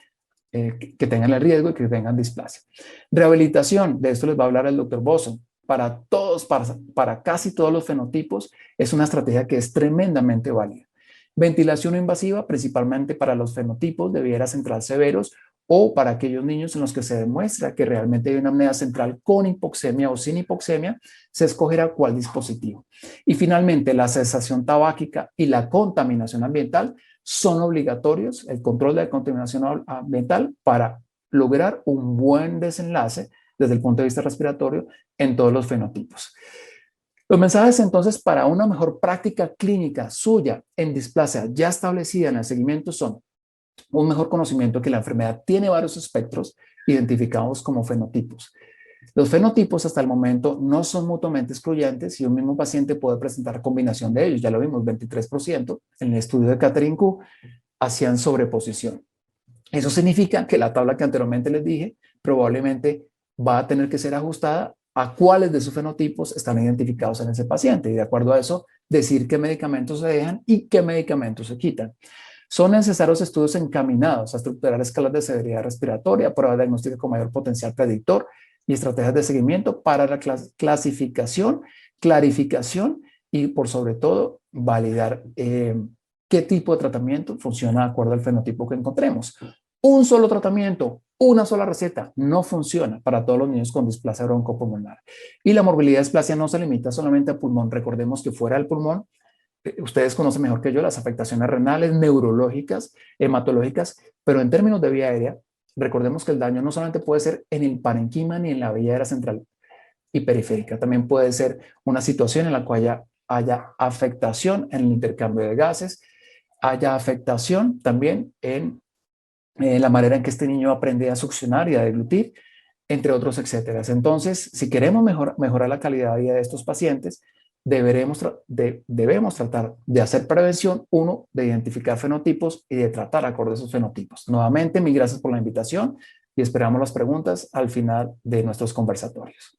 que tengan el riesgo y que tengan displasia. Rehabilitación, de esto les va a hablar el doctor Bosso. Para todos, para casi todos los fenotipos, es una estrategia que es tremendamente válida. Ventilación invasiva, principalmente para los fenotipos de vía aérea central severos o para aquellos niños en los que se demuestra que realmente hay una apnea central con hipoxemia o sin hipoxemia, se escogerá cuál dispositivo. Y finalmente, la cesación tabáquica y la contaminación ambiental son obligatorios, el control de la contaminación ambiental, para lograr un buen desenlace desde el punto de vista respiratorio en todos los fenotipos. Los mensajes entonces para una mejor práctica clínica suya en displasia ya establecida en el seguimiento son: un mejor conocimiento de que la enfermedad tiene varios espectros identificados como fenotipos. Los fenotipos hasta el momento no son mutuamente excluyentes y un mismo paciente puede presentar combinación de ellos. Ya lo vimos, 23% en el estudio de Catherine Ku hacían sobreposición. Eso significa que la tabla que anteriormente les dije probablemente va a tener que ser ajustada a cuáles de sus fenotipos están identificados en ese paciente y de acuerdo a eso decir qué medicamentos se dejan y qué medicamentos se quitan. Son necesarios estudios encaminados a estructurar escalas de severidad respiratoria, pruebas diagnósticas con mayor potencial predictor y estrategias de seguimiento para la clasificación, clarificación y por sobre todo validar qué tipo de tratamiento funciona de acuerdo al fenotipo que encontremos. Un solo tratamiento, una sola receta, no funciona para todos los niños con displasia broncopulmonar. Y la morbilidad de displasia no se limita solamente a pulmón. Recordemos que fuera del pulmón, ustedes conocen mejor que yo las afectaciones renales, neurológicas, hematológicas, pero en términos de vía aérea, recordemos que el daño no solamente puede ser en el parenquima ni en la vía aérea central y periférica, también puede ser una situación en la cual haya afectación en el intercambio de gases, haya afectación también en la manera en que este niño aprende a succionar y a deglutir, entre otros, etcétera. Entonces, si queremos mejorar la calidad de vida de estos pacientes, debemos tratar de hacer prevención, uno, de identificar fenotipos y de tratar acorde a esos fenotipos. Nuevamente, mil gracias por la invitación y esperamos las preguntas al final de nuestros conversatorios.